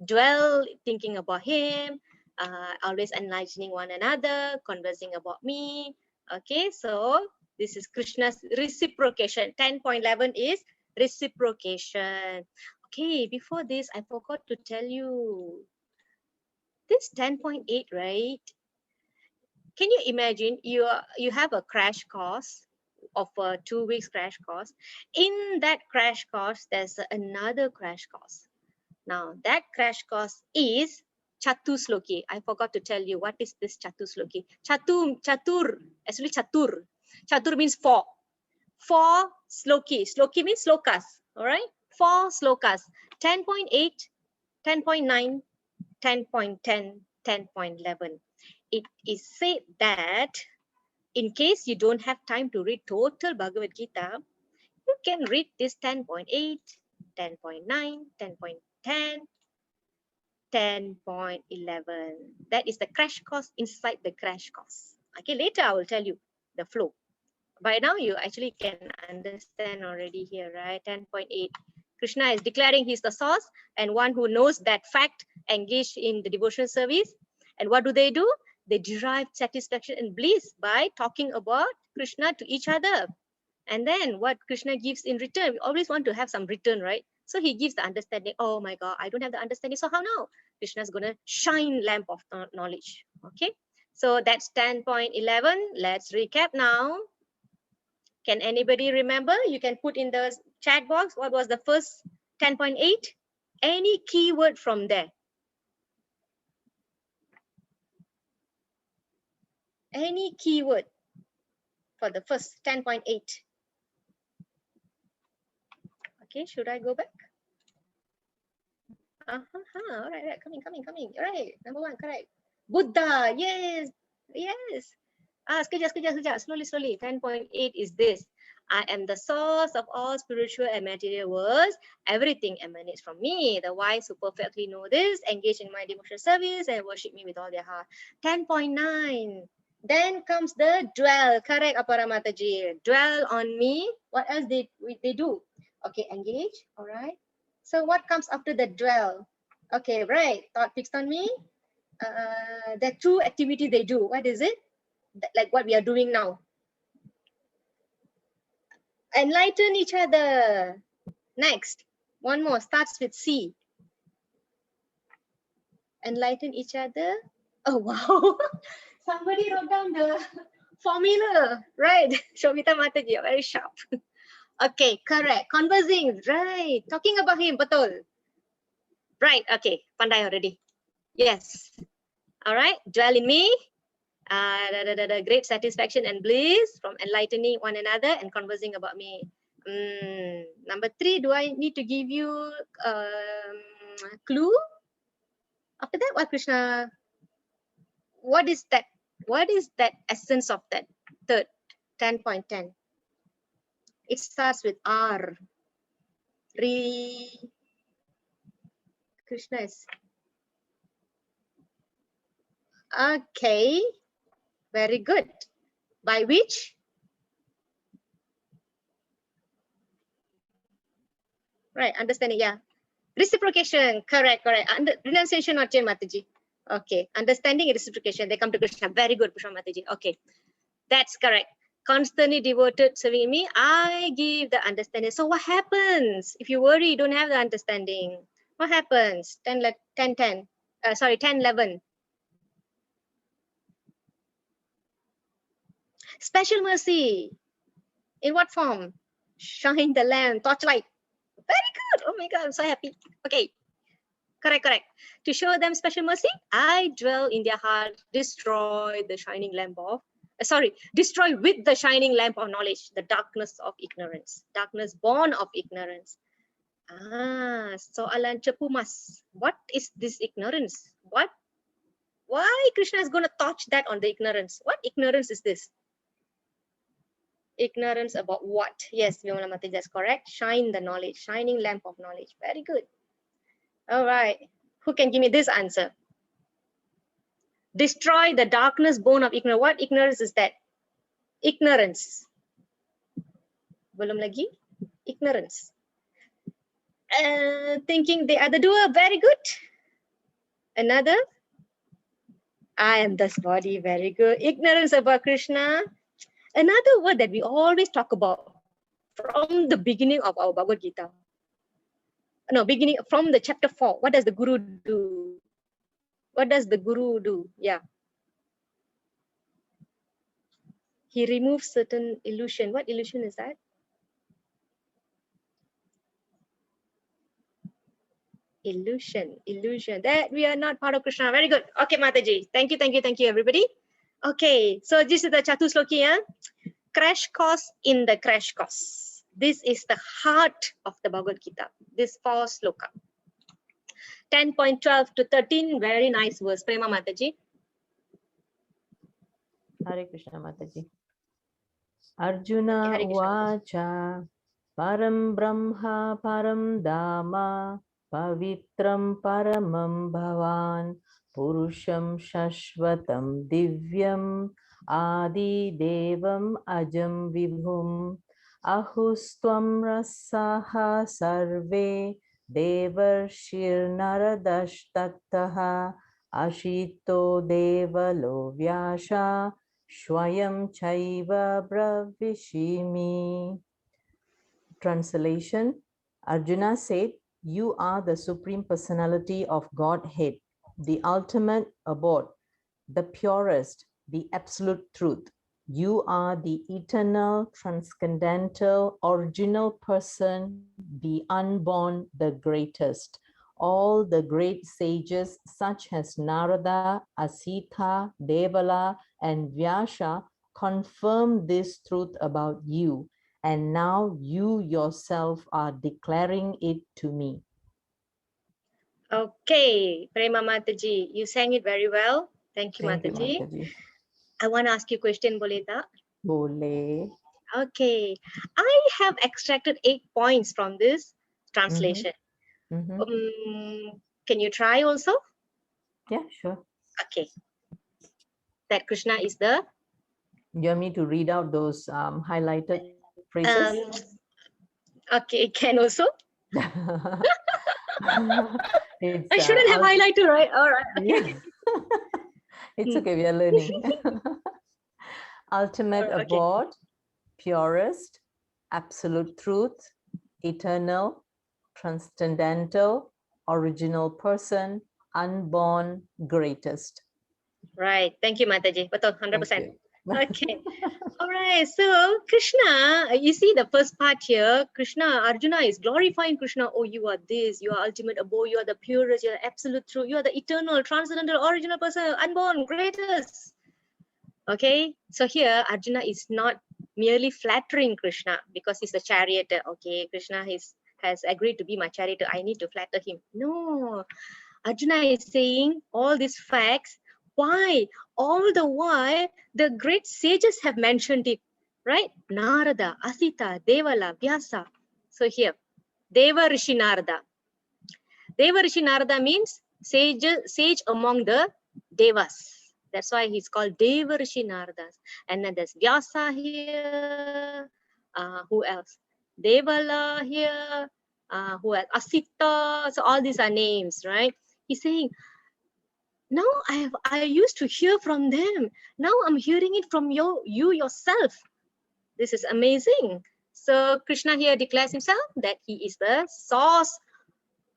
dwell thinking about him, always enlightening one another, conversing about me. Okay, so this is Krishna's reciprocation. 10.11 is reciprocation. Okay, before this, I forgot to tell you. This 10.8, right? Can you imagine you have a crash course of a 2 weeks crash course? In that crash course, there's another crash course. Now that crash course is Chatusloki. I forgot to tell you what is this Chatusloki. Chatur, actually Chatur. Chatur means four. 4 sloki. Sloki means slokas. All right. 4 slokas. 10.8, 10.9, 10.10, 10.11. It is said that in case you don't have time to read total Bhagavad Gita, you can read this 10.8, 10.9, 10.10, 10.11. That is the crash course inside the crash course. Okay, later I will tell you the flow. By now you actually can understand already here, right? 10.8. Krishna is declaring he's the source and one who knows that fact engaged in the devotional service. And what do? They derive satisfaction and bliss by talking about Krishna to each other. And then what Krishna gives in return, we always want to have some return, right? So he gives the understanding. Oh my God, I don't have the understanding. So how now? Krishna is going to shine lamp of knowledge. Okay. So that's 10.11. Let's recap now. Can anybody remember? You can put in the chat box. What was the first 10.8? Any keyword from there? Any keyword for the first 10.8? Okay, should I go back? All right, coming. All right, number one, correct. Buddha, yes. Sekejap. Slowly. 10.8 is this. I am the source of all spiritual and material worlds. Everything emanates from me. The wise who perfectly know this engage in my devotional service and worship me with all their heart. 10.9. Then comes the dwell. Correct, Apara Mataji. Dwell on me. What else they do? Okay, engage. All right. So what comes after the dwell? Okay, right. Thought fixed on me. The true activity they do. What is it? Like what we are doing now. Enlighten each other. Next, one more, starts with C. Enlighten each other. Oh, wow. Somebody wrote down the formula. Right. Shobita Mataji, you're very sharp. Okay, correct. Conversing. Right. Talking about him. Betul. Right. Okay. Pandai already. Yes. All right. Dwell in me. The great satisfaction and bliss from enlightening one another and conversing about me. Number 3, do I need to give you clue? After that, what Krishna? What is that? What is that essence of that third 10.10? It starts with R. Krishna is. Okay. Very good. By which? Right, understanding, yeah. Reciprocation, correct. Renunciation not Jay Mataji. Okay, understanding and reciprocation. They come to Krishna. Very good, Krishna Mataji. Okay, that's correct. Constantly devoted serving me, I give the understanding. So what happens if you worry, you don't have the understanding? What happens? 10:11. Special mercy. In what form? Shine the lamp, torchlight. Very good. Oh my God, I'm so happy. Okay. Correct. To show them special mercy, I dwell in their heart, destroy the shining lamp of, destroy with the shining lamp of knowledge, the darkness of ignorance, darkness born of ignorance. Soalan cepu mas. What is this ignorance? Why Krishna is going to touch that on the ignorance? What ignorance is this? Ignorance about what? Yes, Vimala Mataji, that's correct. Shine the knowledge, shining lamp of knowledge. Very good. All right. Who can give me this answer? Destroy the darkness born of ignorance. What ignorance is that? Ignorance. Belum lagi? Ignorance. Thinking they are the doer. Very good. Another. I am this body. Very good. Ignorance about Krishna. Another word that we always talk about from the beginning of our Bhagavad Gita. No, beginning from the chapter 4. What does the Guru do? What does the Guru do? Yeah. He removes certain illusion. What illusion is that? Illusion. That we are not part of Krishna. Very good. Okay, Mataji. Thank you, everybody. Okay, so this is the Chatusloki, yeah? Crash course in the crash course. This is the heart of the Bhagavad Gita. This 4 sloka. 10.12 to 13, very nice verse. Prema Mataji. Hare Krishna Mataji. Arjuna Hare Krishna, Uvacha Param Brahma Param Dhamma Pavitram Paramam Bhavan Purusham Shashvatam Divyam Adi Devam Ajam Vibhum Ahustvam Rasaha Sarve Devarshir Naradashtattaha Ashito Devalo Vyasha Shwayam Chaiva Bravishimi. Translation: Arjuna said, "You are the Supreme Personality of Godhead, the ultimate abode, the purest, the absolute truth. You are the eternal, transcendental, original person, the unborn, the greatest. All the great sages such as Narada, Asita, Devala, and Vyasa confirm this truth about you. And now you yourself are declaring it to me." Okay, Prema Mataji, you sang it very well. Thank you, Thank you, Mataji. Mataji. I want to ask you a question, boleh tak? Boleh. Okay, I have extracted 8 points from this translation. Can you try also? Yeah, sure. Okay, that Krishna is the You want me to read out those highlighted phrases? okay, can also. It's, I shouldn't have highlighted, right? All right. Okay. Yeah. It's okay, we are learning. Ultimate Okay. abode, purest, absolute truth, eternal, transcendental, original person, unborn, greatest. Right. Thank you, Mataji. Betul, 100%. Thank you. Okay. All right. So Krishna, you see the first part here, Krishna, Arjuna is glorifying Krishna. Oh, you are this, you are ultimate abode, you are the purest, you are absolute truth, you are the eternal, transcendental, original person, unborn, greatest. Okay. So here Arjuna is not merely flattering Krishna because he's a charioteer. Okay, Krishna has agreed to be my charioteer. I need to flatter him. No. Arjuna is saying all these facts. Why? All the while, the great sages have mentioned it, right? Narada, Asita, Devala, Vyasa. So here, Deva Rishi Narada. Deva Rishi Narada means sage among the Devas. That's why he's called Deva Rishi Narada. And then there's Vyasa here. Who else? Devala here. Who else? Asita. So all these are names, right? He's saying, now I used to hear from them. Now I'm hearing it from you yourself. This is amazing. So Krishna here declares himself that he is the source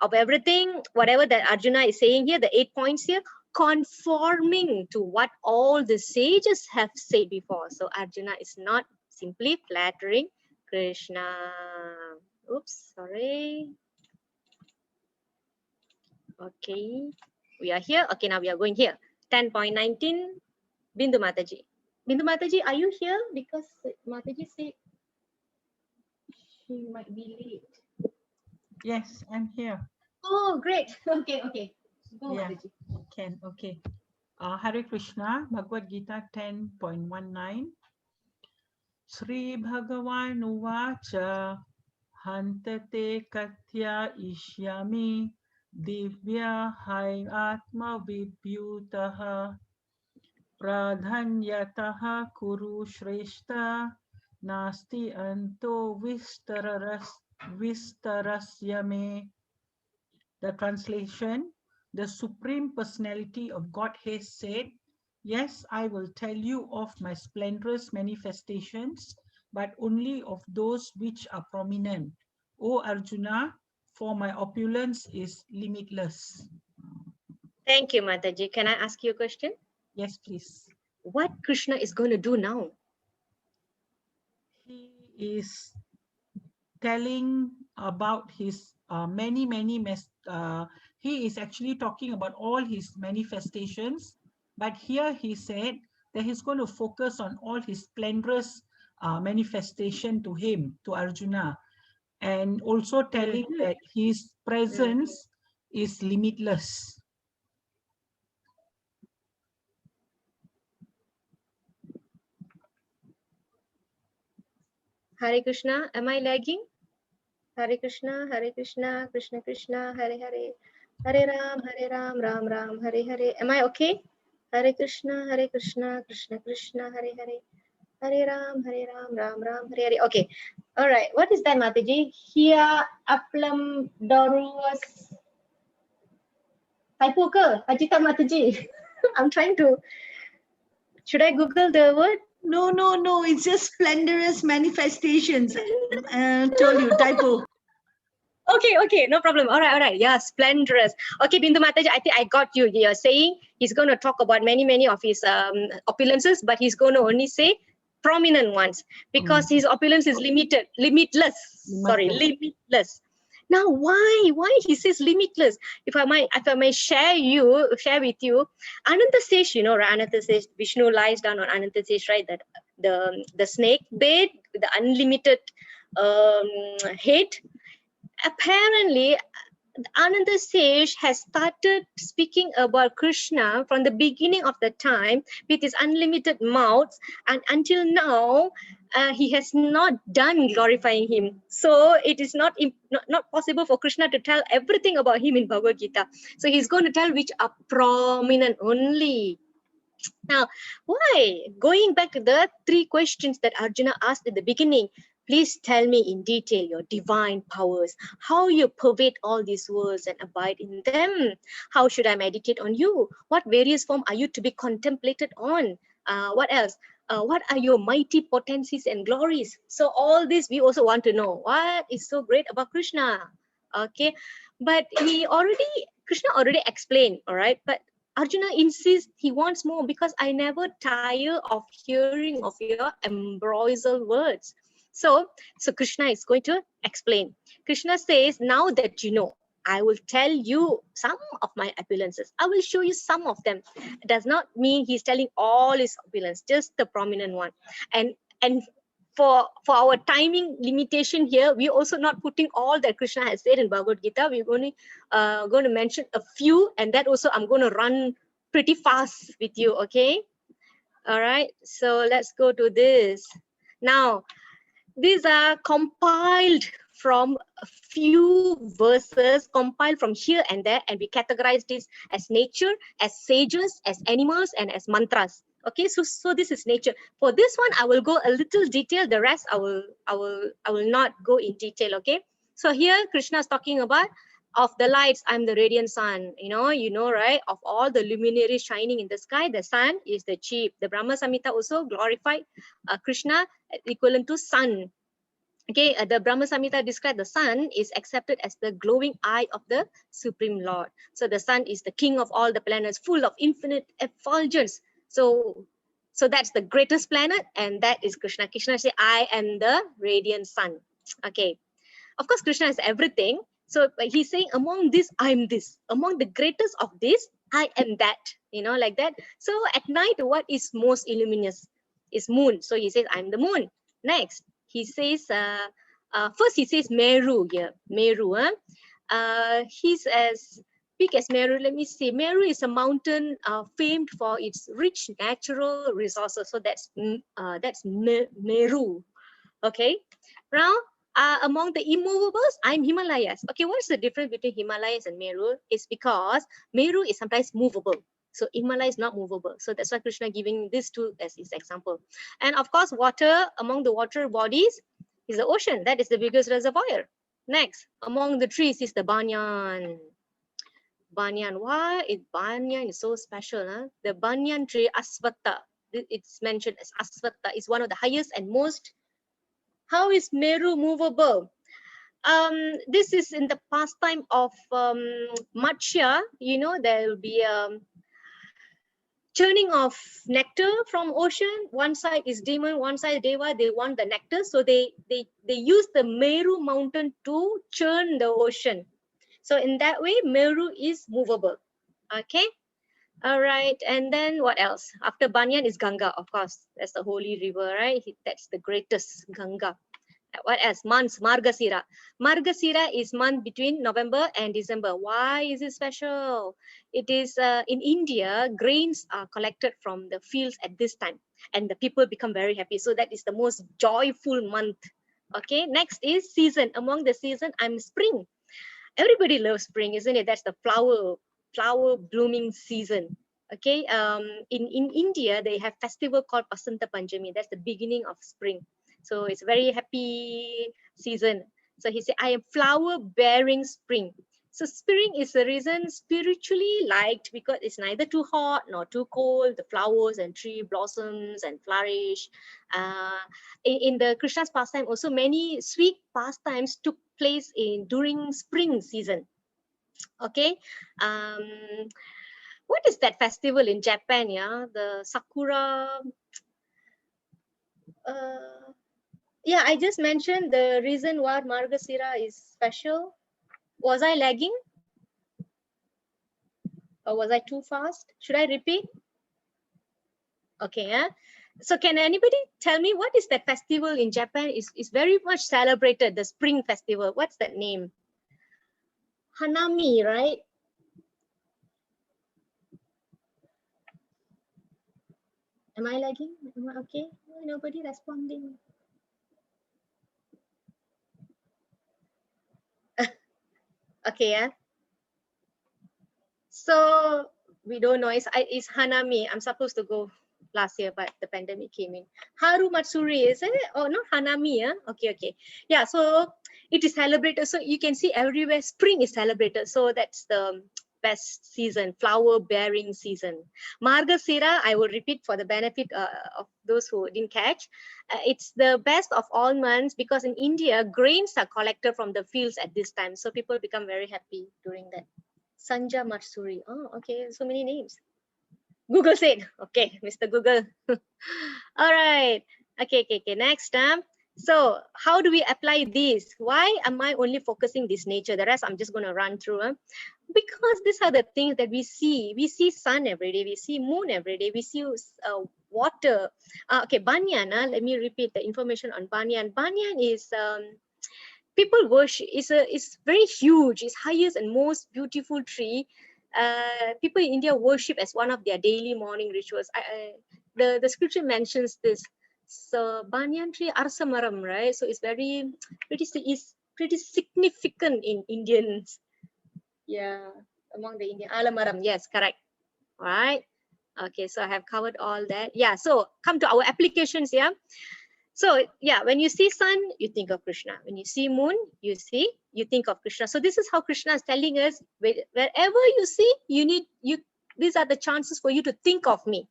of everything. Whatever that Arjuna is saying here, the 8 points here, conforming to what all the sages have said before. So Arjuna is not simply flattering Krishna. Oops, sorry. Okay, we are here. Okay, now we are going here. 10.19, Bindu Mataji. Bindu Mataji, are you here? Because Mataji said she might be late. Yes, I'm here. Oh, great. Okay, okay. Go, Yeah, Mataji. can. Okay. Hare Krishna, Bhagavad Gita 10.19. Sri Bhagavan Uvacha Hantate Katya Ishyami Divya Hai Atma Vibhyutaha Pradhanyataha Kuru Shrestha Nasti Anto Vistarasyame. The translation: the Supreme Personality of Godhead said, "Yes, I will tell you of my splendorous manifestations, but only of those which are prominent. O Arjuna, for my opulence is limitless." Thank you, Mataji. Can I ask you a question? Yes, please. What Krishna is going to do now? He is telling about his he is actually talking about all his manifestations, but here he said that he's going to focus on all his splendorous manifestation to him, to Arjuna, and also telling that his presence is limitless. Hare Krishna, am I lagging? Hare Krishna, Krishna Krishna, Hare Hare, Hare Ram, Ram Ram, Hare Hare. Am I okay? Hare Krishna, Krishna Krishna, Hare Hare, Hare Ram, Ram Ram, Hare Hare. Okay, all right. What is that, Mataji? Here, Aplam Dorus. Typo ke? Ajita Mataji. I'm trying to. Should I Google the word? No, no, no. It's just splendorous manifestations. Told you, typo. Okay, no problem. All right. Yeah, splendorous. Okay, Bindu Mataji, I think I got you. You're saying he's going to talk about many of his opulences, but he's going to only say prominent ones because his opulence is limitless. Limitless. Now, why he says limitless? If I might share with you, Ananta says, right? Ananta says Vishnu lies down on Ananta says, right? That the snake bed, the unlimited head. Apparently, Ananda Sage has started speaking about Krishna from the beginning of the time with his unlimited mouths, and until now, he has not done glorifying him. So it is not possible for Krishna to tell everything about him in Bhagavad Gita. So he's going to tell which are prominent only. Now, why? Going back to the 3 questions that Arjuna asked at the beginning, please tell me in detail your divine powers, how you pervade all these worlds and abide in them. How should I meditate on you? What various form are you to be contemplated on? What else? What are your mighty potencies and glories? So all this we also want to know. What is so great about Krishna? Okay, but Krishna already explained, all right? But Arjuna insists he wants more because I never tire of hearing of your ambrosial words. So Krishna is going to explain. Krishna says, now that you know, I will tell you some of my opulences. I will show you some of them. It does not mean he's telling all his opulence, just the prominent one. And for our timing limitation here, we're also not putting all that Krishna has said in Bhagavad Gita. We're only going to mention a few, and that also I'm going to run pretty fast with you, okay? All right, so let's go to this. Now, these are compiled from a few verses, compiled from here and there, and we categorize this as nature, as sages, as animals, and as mantras. Okay, so this is nature. For this one, I will go a little detail. The rest, I will not go in detail. Okay. So here, Krishna is talking about of the lights. I'm the radiant sun. You know, right? Of all the luminaries shining in the sky, the sun is the chief. The Brahma Samhita also glorified Krishna equivalent to sun. Okay, the Brahma Samhita described the sun is accepted as the glowing eye of the Supreme Lord. So the sun is the king of all the planets, full of infinite effulgence. So that's the greatest planet, and that is Krishna. Krishna says, I am the radiant sun. Okay. Of course, Krishna is everything. So he's saying, among this, I'm this. Among the greatest of this, I am that. Like that. So at night, what is most illuminous? Is moon. So he says, I'm the moon. Next, he says, first he says Meru here. Meru. He's as big as Meru. Let me see. Meru is a mountain famed for its rich natural resources. So that's Meru. Okay. Now, among the immovables, I'm Himalayas. Okay, what's the difference between Himalayas and Meru? It's because Meru is sometimes movable. So Himalaya is not movable. So that's why Krishna giving this two as his example. And of course, water, among the water bodies is the ocean. That is the biggest reservoir. Next, among the trees is the banyan. Banyan, why is banyan is so special? Huh? The banyan tree, Asvatta, it's mentioned as Asvatta, is one of the highest and most. How is Meru movable? This is in the pastime of Matsya. There will be churning of nectar from ocean. One side is demon, one side Deva. They want the nectar, so they use the Meru mountain to churn the ocean. So in that way, Meru is movable. Okay. All right. And then what else? After Banyan is Ganga, of course. That's the holy river, right? That's the greatest, Ganga. What else? Months, Margasira. Margasira is month between November and December. Why is it special? It is in India, grains are collected from the fields at this time, and the people become very happy. So that is the most joyful month. Okay, next is season. Among the season, I'm spring. Everybody loves spring, isn't it? That's the flower blooming season. Okay, in India, they have festival called Basanta Panchami. That's the beginning of spring. So it's a very happy season. So he said, I am flower bearing spring. So spring is the reason spiritually liked because it's neither too hot nor too cold. The flowers and tree blossoms and flourish. In the Krishna's pastime, also many sweet pastimes took place during spring season. Okay, what is that festival in Japan? Yeah, the Sakura. Yeah, I just mentioned the reason why Margasira is special. Was I lagging? Or was I too fast? Should I repeat? Okay, yeah. So can anybody tell me what is that festival in Japan? Is very much celebrated, the spring festival. What's that name? Hanami, right? Am I lagging? Am I okay? Nobody responding. Okay, yeah. So we don't know. It's Hanami. I'm supposed to go last year, but the pandemic came in. Haru Matsuri, is it? Oh, not Hanami, yeah? Okay, okay. Yeah, so it is celebrated. So you can see everywhere spring is celebrated. So that's the best season, flower bearing season. Margasira, I will repeat for the benefit of those who didn't catch. It's the best of all months because in India, grains are collected from the fields at this time. So people become very happy during that. Sanja Matsuri. Oh, okay. So many names. Google said. Okay, Mr. Google. All right. Okay, okay, okay. Next. So how do we apply this? Why am I only focusing this nature? The rest I'm just going to run through. Because these are the things that we see. We see sun every day. We see moon every day. We see water. Okay, banyan. Let me repeat the information on banyan. Banyan is people worship. It's very huge. It's highest and most beautiful tree. People in India worship as one of their daily morning rituals. The scripture mentions this. So banyan tree arsamaram, right? So it's pretty significant in Indians. Yeah, among the Indian alamaram. Yes, correct. All right. Okay, so I have covered all that. Yeah. So come to our applications. Yeah. So yeah, when you see sun, you think of Krishna. When you see moon, you think of Krishna. So this is how Krishna is telling us, wherever you see, these are the chances for you to think of me.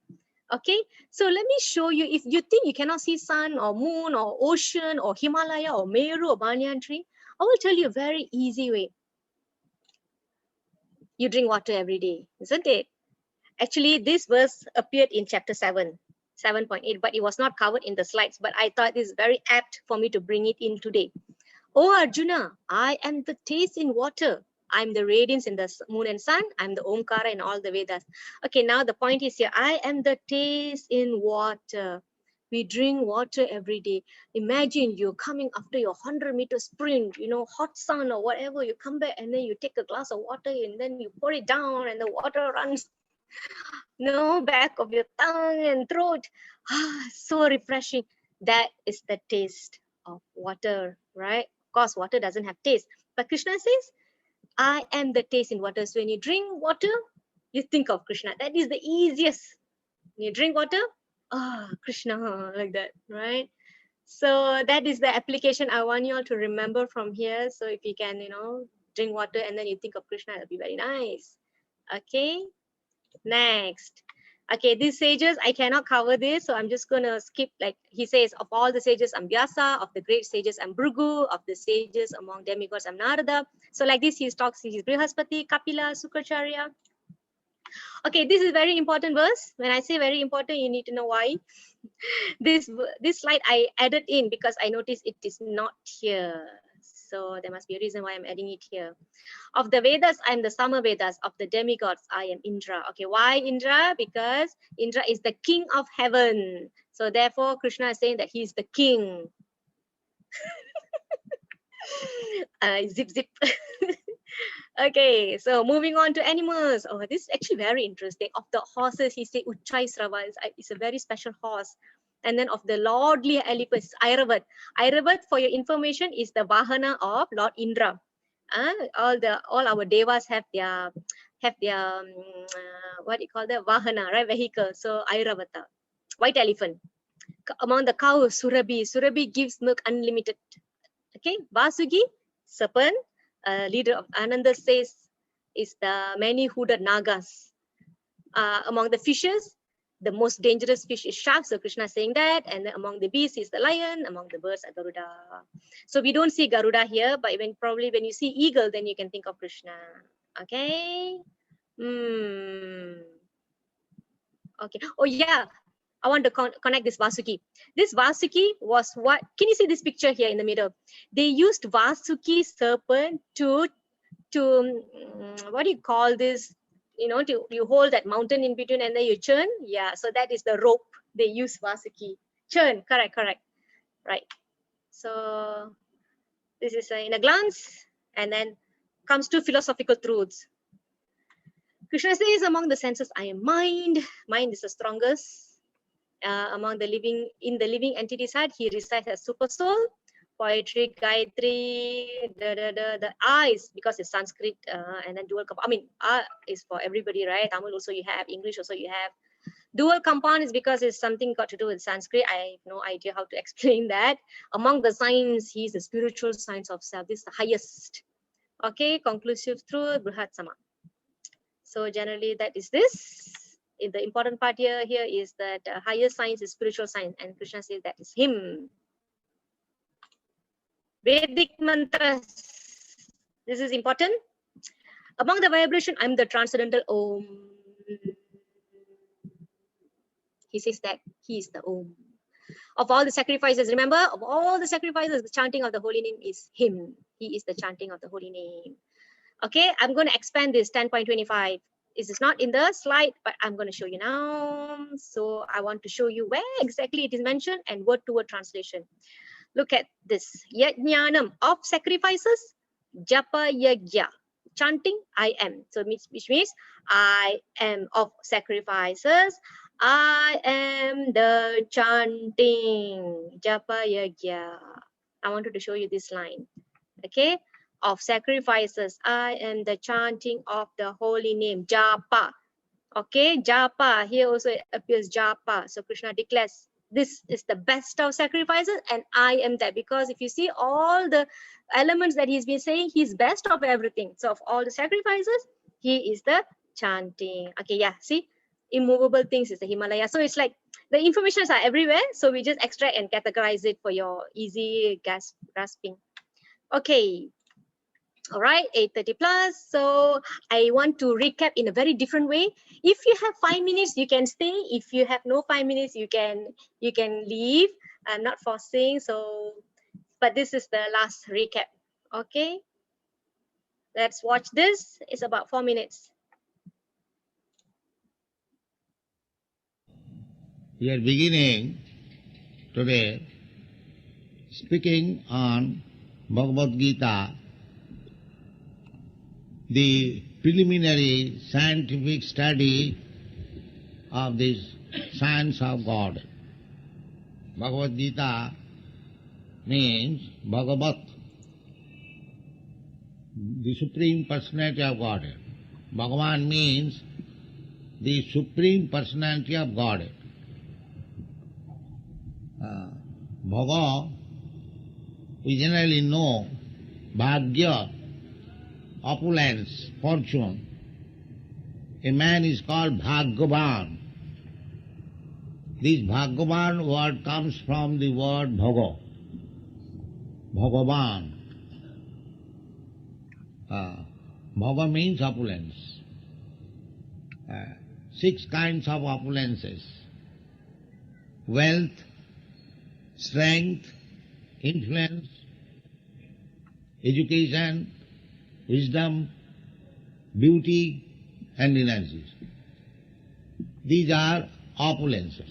Okay, so let me show you. If you think you cannot see sun or moon or ocean or Himalaya or Meru or banyan tree, I will tell you a very easy way. You drink water every day, isn't it? Actually, this verse appeared in chapter 7.8, but it was not covered in the slides. But I thought this is very apt for me to bring it in today. Oh Arjuna, I am the taste in water. I'm the radiance in the moon and sun. I'm the Omkara in all the Vedas. Okay, now the point is here. I am the taste in water. We drink water every day. Imagine you're coming after your 100-meter sprint, hot sun or whatever. You come back and then you take a glass of water and then you pour it down and the water runs back of your tongue and throat. So refreshing. That is the taste of water, right? Of course, water doesn't have taste. But Krishna says, I am the taste in water. So when you drink water, you think of Krishna. That is the easiest. When you drink water, Krishna, like that, right? So that is the application I want you all to remember from here. So if you can, drink water and then you think of Krishna, that'll be very nice. Okay. Next. Okay, these sages, I cannot cover this, so I'm just going to skip. Like he says, of all the sages, I'm Vyasa. Of the great sages, I'm Bhrigu. Of the sages among demigods, I'm Narada. So like this, he talks, he's Brihaspati, Kapila, Sukracharya. Okay, this is very important verse. When I say very important, you need to know why. This slide I added in because I noticed it is not here. So there must be a reason why I'm adding it here. Of the Vedas, I'm the Sama Vedas. Of the demigods, I am Indra. Okay, why Indra? Because Indra is the king of heaven. So therefore, Krishna is saying that he is the king. Zip, zip. Okay, so moving on to animals. Oh, this is actually very interesting. Of the horses, he said Uchai Srava. It's a very special horse. And then of the lordly elephants, Airavat. Airavat, for your information, is the Vahana of Lord Indra. All our devas have their what do you call that, Vahana, right? Vehicle. So Airavata, white elephant. Among the cows, Surabhi gives milk unlimited. Okay, Vasugi, serpent, leader of Ananda says is the many-hooded Nagas. Among the fishes, the most dangerous fish is shark. So Krishna is saying that. And then among the beasts is the lion. Among the birds are Garuda. So we don't see Garuda here, but probably when you see eagle, then you can think of Krishna. Okay. Okay. Oh yeah. I want to connect this Vasuki. This Vasuki was what? Can you see this picture here in the middle? They used Vasuki serpent to what do you call this? You hold that mountain in between and then you churn. Yeah, so that is the rope they use Vasuki. Churn, correct. Right. So this is in a glance, and then comes to philosophical truths. Krishna says, among the senses, I am mind. Mind is the strongest. Among the living entity side, he resides as super soul. Poetry, Gayatri, the eyes, because it's Sanskrit, and then dual compound. I mean, is for everybody, right? Tamil also you have, English also you have. Dual compound is because it's something got to do with Sanskrit. I have no idea how to explain that. Among the signs, he's the spiritual science of self. This is the highest. Okay, conclusive truth, Brihat Sama. So generally that is this. The important part here is that higher science is spiritual science, and Krishna says that is him. Vedic mantras. This is important. Among the vibration, I'm the transcendental Om. He says that he is the Om. Of all the sacrifices, remember, of all the sacrifices, the chanting of the holy name is him. He is the chanting of the holy name. Okay, I'm going to expand this 10.25. This is not in the slide, but I'm going to show you now. So I want to show you where exactly it is mentioned and word-to-word translation. Look at this. Yajnanam, of sacrifices. Japa yagya, chanting, I am. So which means I am of sacrifices. I am the chanting. Japa yagya. I wanted to show you this line. Okay. Of sacrifices, I am the chanting of the holy name. Japa. Okay. Japa. Here also it appears Japa. So Krishna declares, this is the best of sacrifices and I am that, because if you see all the elements that he's been saying, he's best of everything. So of all the sacrifices, he is the chanting. Okay, yeah, see, immovable things is the Himalaya. So it's like the informations are everywhere, so we just extract and categorize it for your easy grasping. Okay. All right, 8:30 plus. So I want to recap in a very different way. If you have 5 minutes, you can stay. If you have no 5 minutes, you can leave. I'm not forcing. So, but this is the last recap. Okay, let's watch this. It's about 4 minutes. We are beginning today speaking on Bhagavad Gita, the preliminary scientific study of this science of God. Bhagavad Gita means Bhagavat, the Supreme Personality of Godhead. Bhagawan means the Supreme Personality of Godhead. Bhaga, we generally know Bhagya, opulence, fortune. A man is called Bhagavan. This Bhagavan word comes from the word Bhaga, Bhagavan. Bhaga means opulence. 6 kinds of opulences: wealth, strength, influence, education, wisdom, beauty, and energy. These are opulences.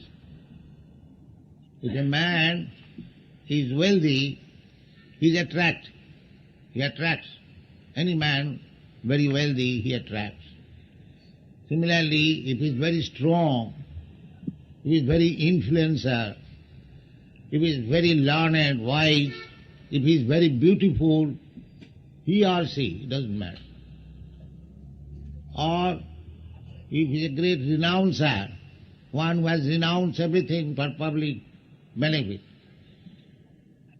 If a man is wealthy, he attracts. Any man very wealthy, he attracts. Similarly, if he is very strong, he is very influencer, if he is very learned, wise, if he is very beautiful, he or she, it doesn't matter. Or if he is a great renouncer, one who has renounced everything for public benefit,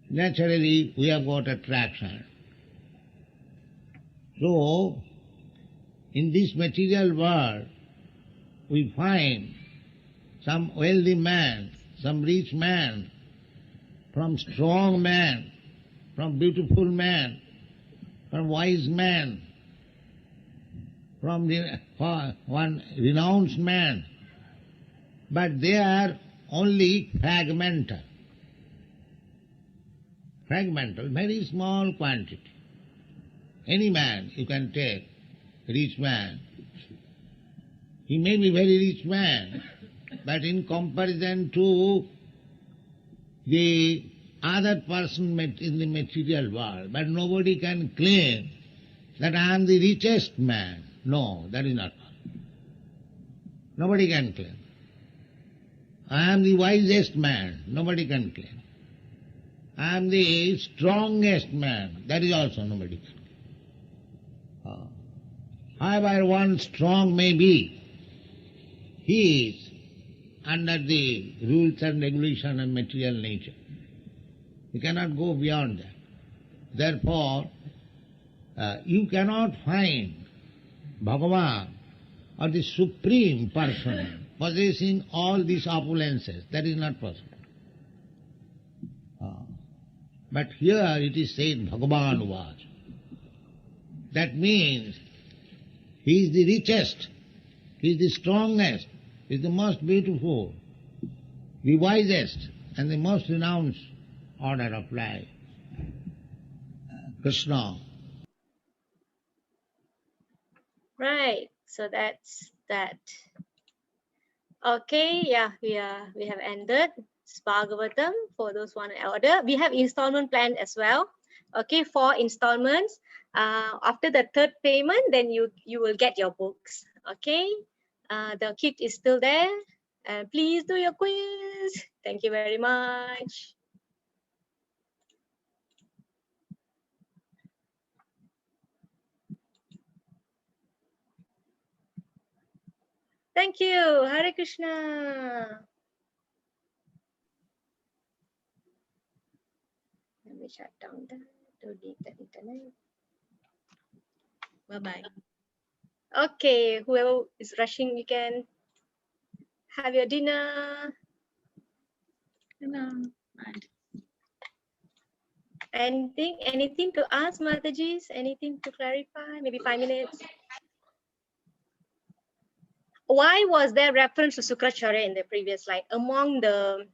naturally we have got attraction. So, in this material world, we find some wealthy man, some rich man, from strong man, from beautiful man, from wise man, from one renounced man, but they are only fragmental. Fragmental, very small quantity. Any man you can take, rich man, he may be very rich man, but in comparison to the other person in the material world, but nobody can claim that I am the richest man. No, that is not possible. Nobody can claim. I am the wisest man. Nobody can claim. I am the strongest man. That is also nobody can claim. However one strong may be, he is under the rules and regulation of material nature. You cannot go beyond that. Therefore, you cannot find Bhagavan or the Supreme Person possessing all these opulences. That is not possible. But here it is said Bhagavan was. That means he is the richest, he is the strongest, he is the most beautiful, the wisest, and the most renounced order of life. Krishna. Right. So that's that. Okay, yeah, we have ended. It's Bhagavatam for those one order. We have installment plan as well. Okay, 4 installments. After the 3rd payment, then you will get your books. Okay, the kit is still there. Please do your quiz. Thank you very much. Thank you. Hare Krishna. Let me shut down that to delete the internet. Bye-bye. Okay, whoever is rushing, you can have your dinner. Anything to ask, Mataji's? Anything to clarify? Maybe 5 minutes. Why was there reference to Sukracharya in the previous slide? Among the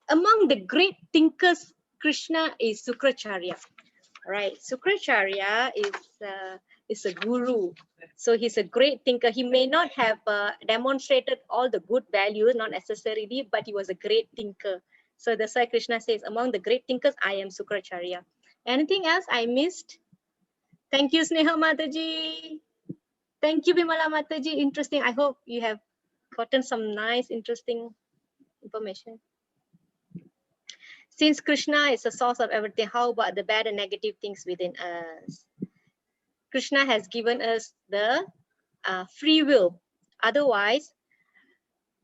among the great thinkers, Krishna is Sukracharya. Right, Sukracharya is a guru, so he's a great thinker. He may not have demonstrated all the good values, not necessarily, but he was a great thinker. So that's why Krishna says, among the great thinkers, I am Sukracharya. Anything else I missed? Thank you, Sneha Mataji. Thank you, Bimala Mataji. Interesting. I hope you have gotten some nice, interesting information. Since Krishna is the source of everything, how about the bad and negative things within us? Krishna has given us the free will. Otherwise,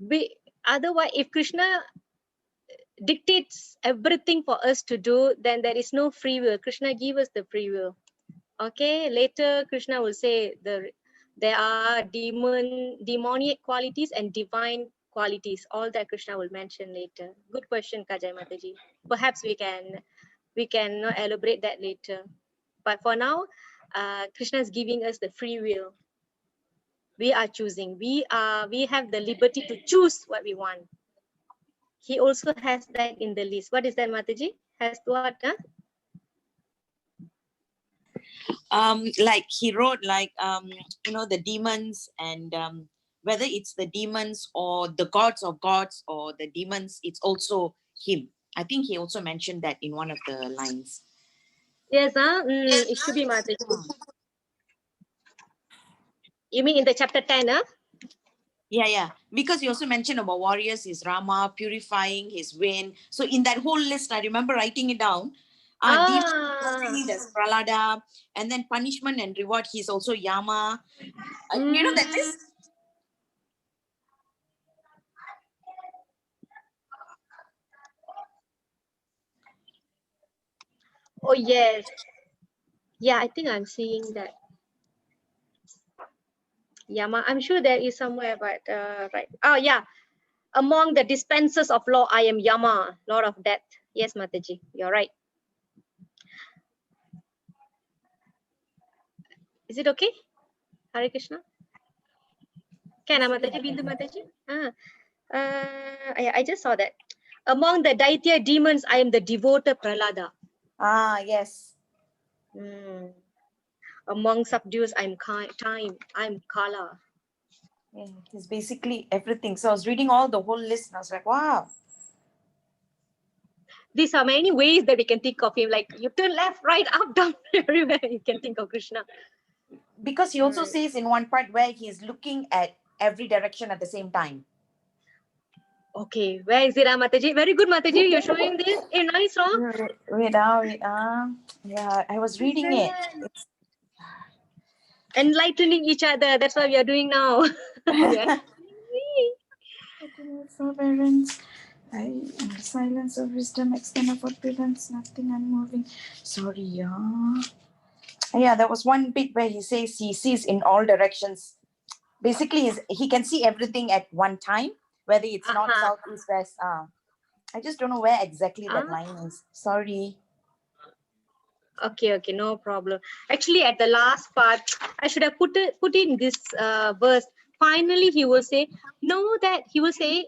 if Krishna dictates everything for us to do, then there is no free will. Krishna give us the free will. Okay, later Krishna will say there are demoniac qualities and divine qualities. All that Krishna will mention later. Good question, Kajai Mataji. Perhaps we can elaborate that later. But for now, Krishna is giving us the free will. We are choosing. We have the liberty to choose what we want. He also has that in the list. What is that, Mataji? Has what? Huh? Like he wrote, like the demons, and whether it's the demons or the gods of gods or the demons, it's also him. I think he also mentioned that in one of the lines. Yes, it should be Mataji. You mean in the chapter 10, huh? Yeah. Because you also mentioned about warriors is Rama, purifying his wind. So in that whole list, I remember writing it down. Demons, there's Pralada, and then punishment and reward, he's also Yama. You know that list? Oh yes. Yeah, I think I'm seeing that. Yama. I'm sure there is somewhere, but right. Oh yeah. Among the dispensers of law, I am Yama, Lord of Death. Yes, Mataji, you're right. Is it okay? Hare Krishna. Can I, Mataji, Bindu Mataji? I just saw that. Among the Daitya demons, I am the devoted Prahlada. Yes. Among subdues, I'm time. I'm Kala. Yeah, it's basically everything. So I was reading all the whole list and I was like, wow. These are many ways that we can think of him. Like you turn left, right, up, down, everywhere you can think of Krishna. Because he also says in one part where he's looking at every direction at the same time. Okay, where is it, Mataji? Very good, Mataji. You're showing this. Hey, nice, huh? Wait. Yeah, I was reading it. It's enlightening each other. That's what we are doing now. Yes. Forbearance, in the silence of wisdom, extent of opulence, nothing unmoving. Sorry, yeah, there was one bit where he says he sees in all directions. Basically, he can see everything at one time, whether it's north, south, east, west. I just don't know where exactly that line is. Sorry. Okay, no problem. Actually, at the last part, I should have put in this verse. Finally, he will say, know that he will say,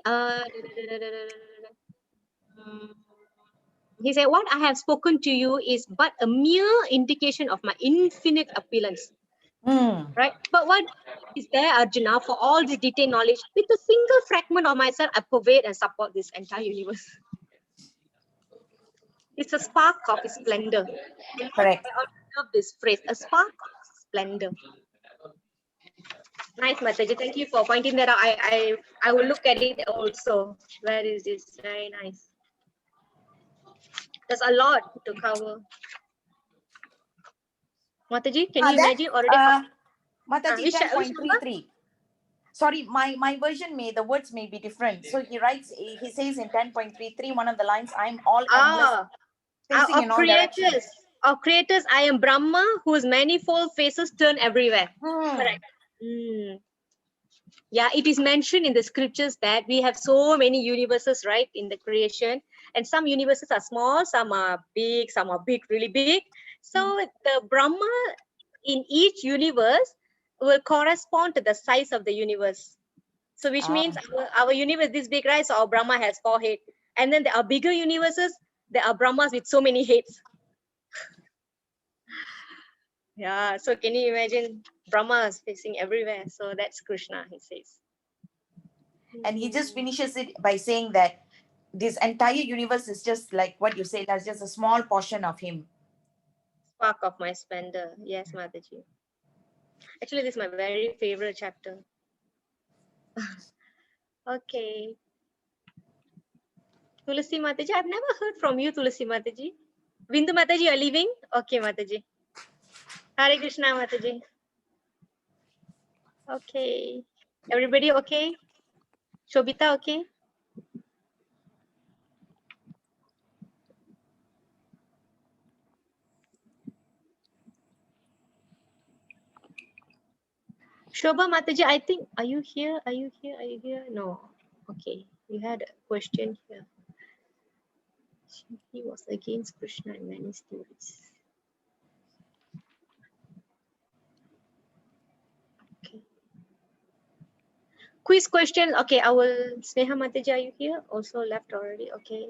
he said, what I have spoken to you is but a mere indication of my infinite opulence. Right? But what is there, Arjuna, for all this detailed knowledge? With a single fragment of myself, I pervade and support this entire universe. It's a spark of his splendor. Correct. I observe this phrase, a spark of splendor. Nice, Mataji. Thank you for pointing that out. I will look at it also. Where is this? Very nice. There's a lot to cover. Mataji, can you imagine already? Mataji, 10.33. Sorry, my version the words may be different. So he says in 10.33, one of the lines, I'm all endless, facing in all directions. Of creators, I am Brahma, whose manifold faces turn everywhere. Correct. Yeah, it is mentioned in the scriptures that we have so many universes, right, in the creation. And some universes are small, some are big, really big. So the Brahma in each universe will correspond to the size of the universe. So which means our universe this big, right? So our Brahma has 4 heads. And then there are bigger universes, there are Brahmas with so many heads. Yeah, so can you imagine Brahma is facing everywhere? So that's Krishna, he says. And he just finishes it by saying that this entire universe is just like what you say, that's just a small portion of him. Spark of my splendor. Yes, Mataji. Actually, this is my very favorite chapter. Okay. Tulasi Mataji, I've never heard from you, Tulasi Mataji. Bindu Mataji, you're leaving? Okay, Mataji. Hare Krishna, Mataji. Okay. Everybody okay? Shobita okay? Shobha Mataji, I think, are you here? Are you here? No. Okay. You had a question here. He was against Krishna in many stories. Okay. Quiz question. Okay, I will. Sneha Mataji, are you here? Also left already. Okay.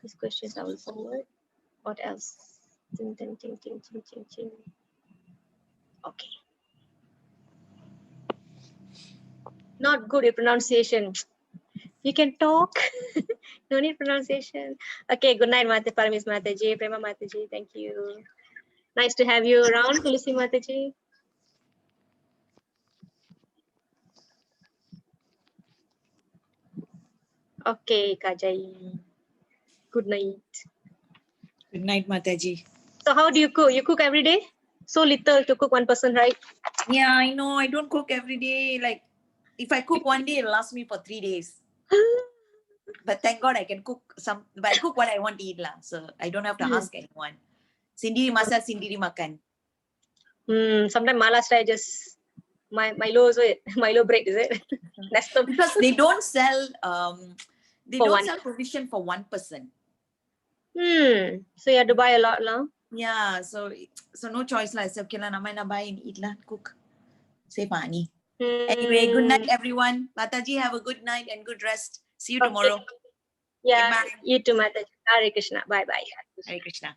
Quiz questions I will forward. What else? Ting, ting, ting, ting, ting, ting, ting. Okay. Not good at pronunciation. You can talk. No need pronunciation. Okay, good night, Mata Paramis Mataji, Prema Mataji. Thank you. Nice to have you around, Tulasi Mataji. Okay, Kajai. Good night. Good night, Mataji. So how do you cook? You cook every day? So little to cook one person, right? Yeah, I know. I don't cook every day. Like, if I cook one day, it'll last me for 3 days. But thank God I can cook some. But I cook what I want to eat lah. So I don't have to ask anyone. Sendiri masak, sendiri makan. Sometimes malas I just Milo Milo bread, is it? That's the Because they don't sell they For don't one. sell provision for one person. So you have to buy a lot, lah. Yeah, so no choice lah. I said, okay lah, namay na buy and eat lah, cook. Save money. Anyway, good night everyone. Mataji, have a good night and good rest. See you tomorrow. Yeah, bye. you too, Mataji. Hare Krishna. Bye bye. Hare Krishna.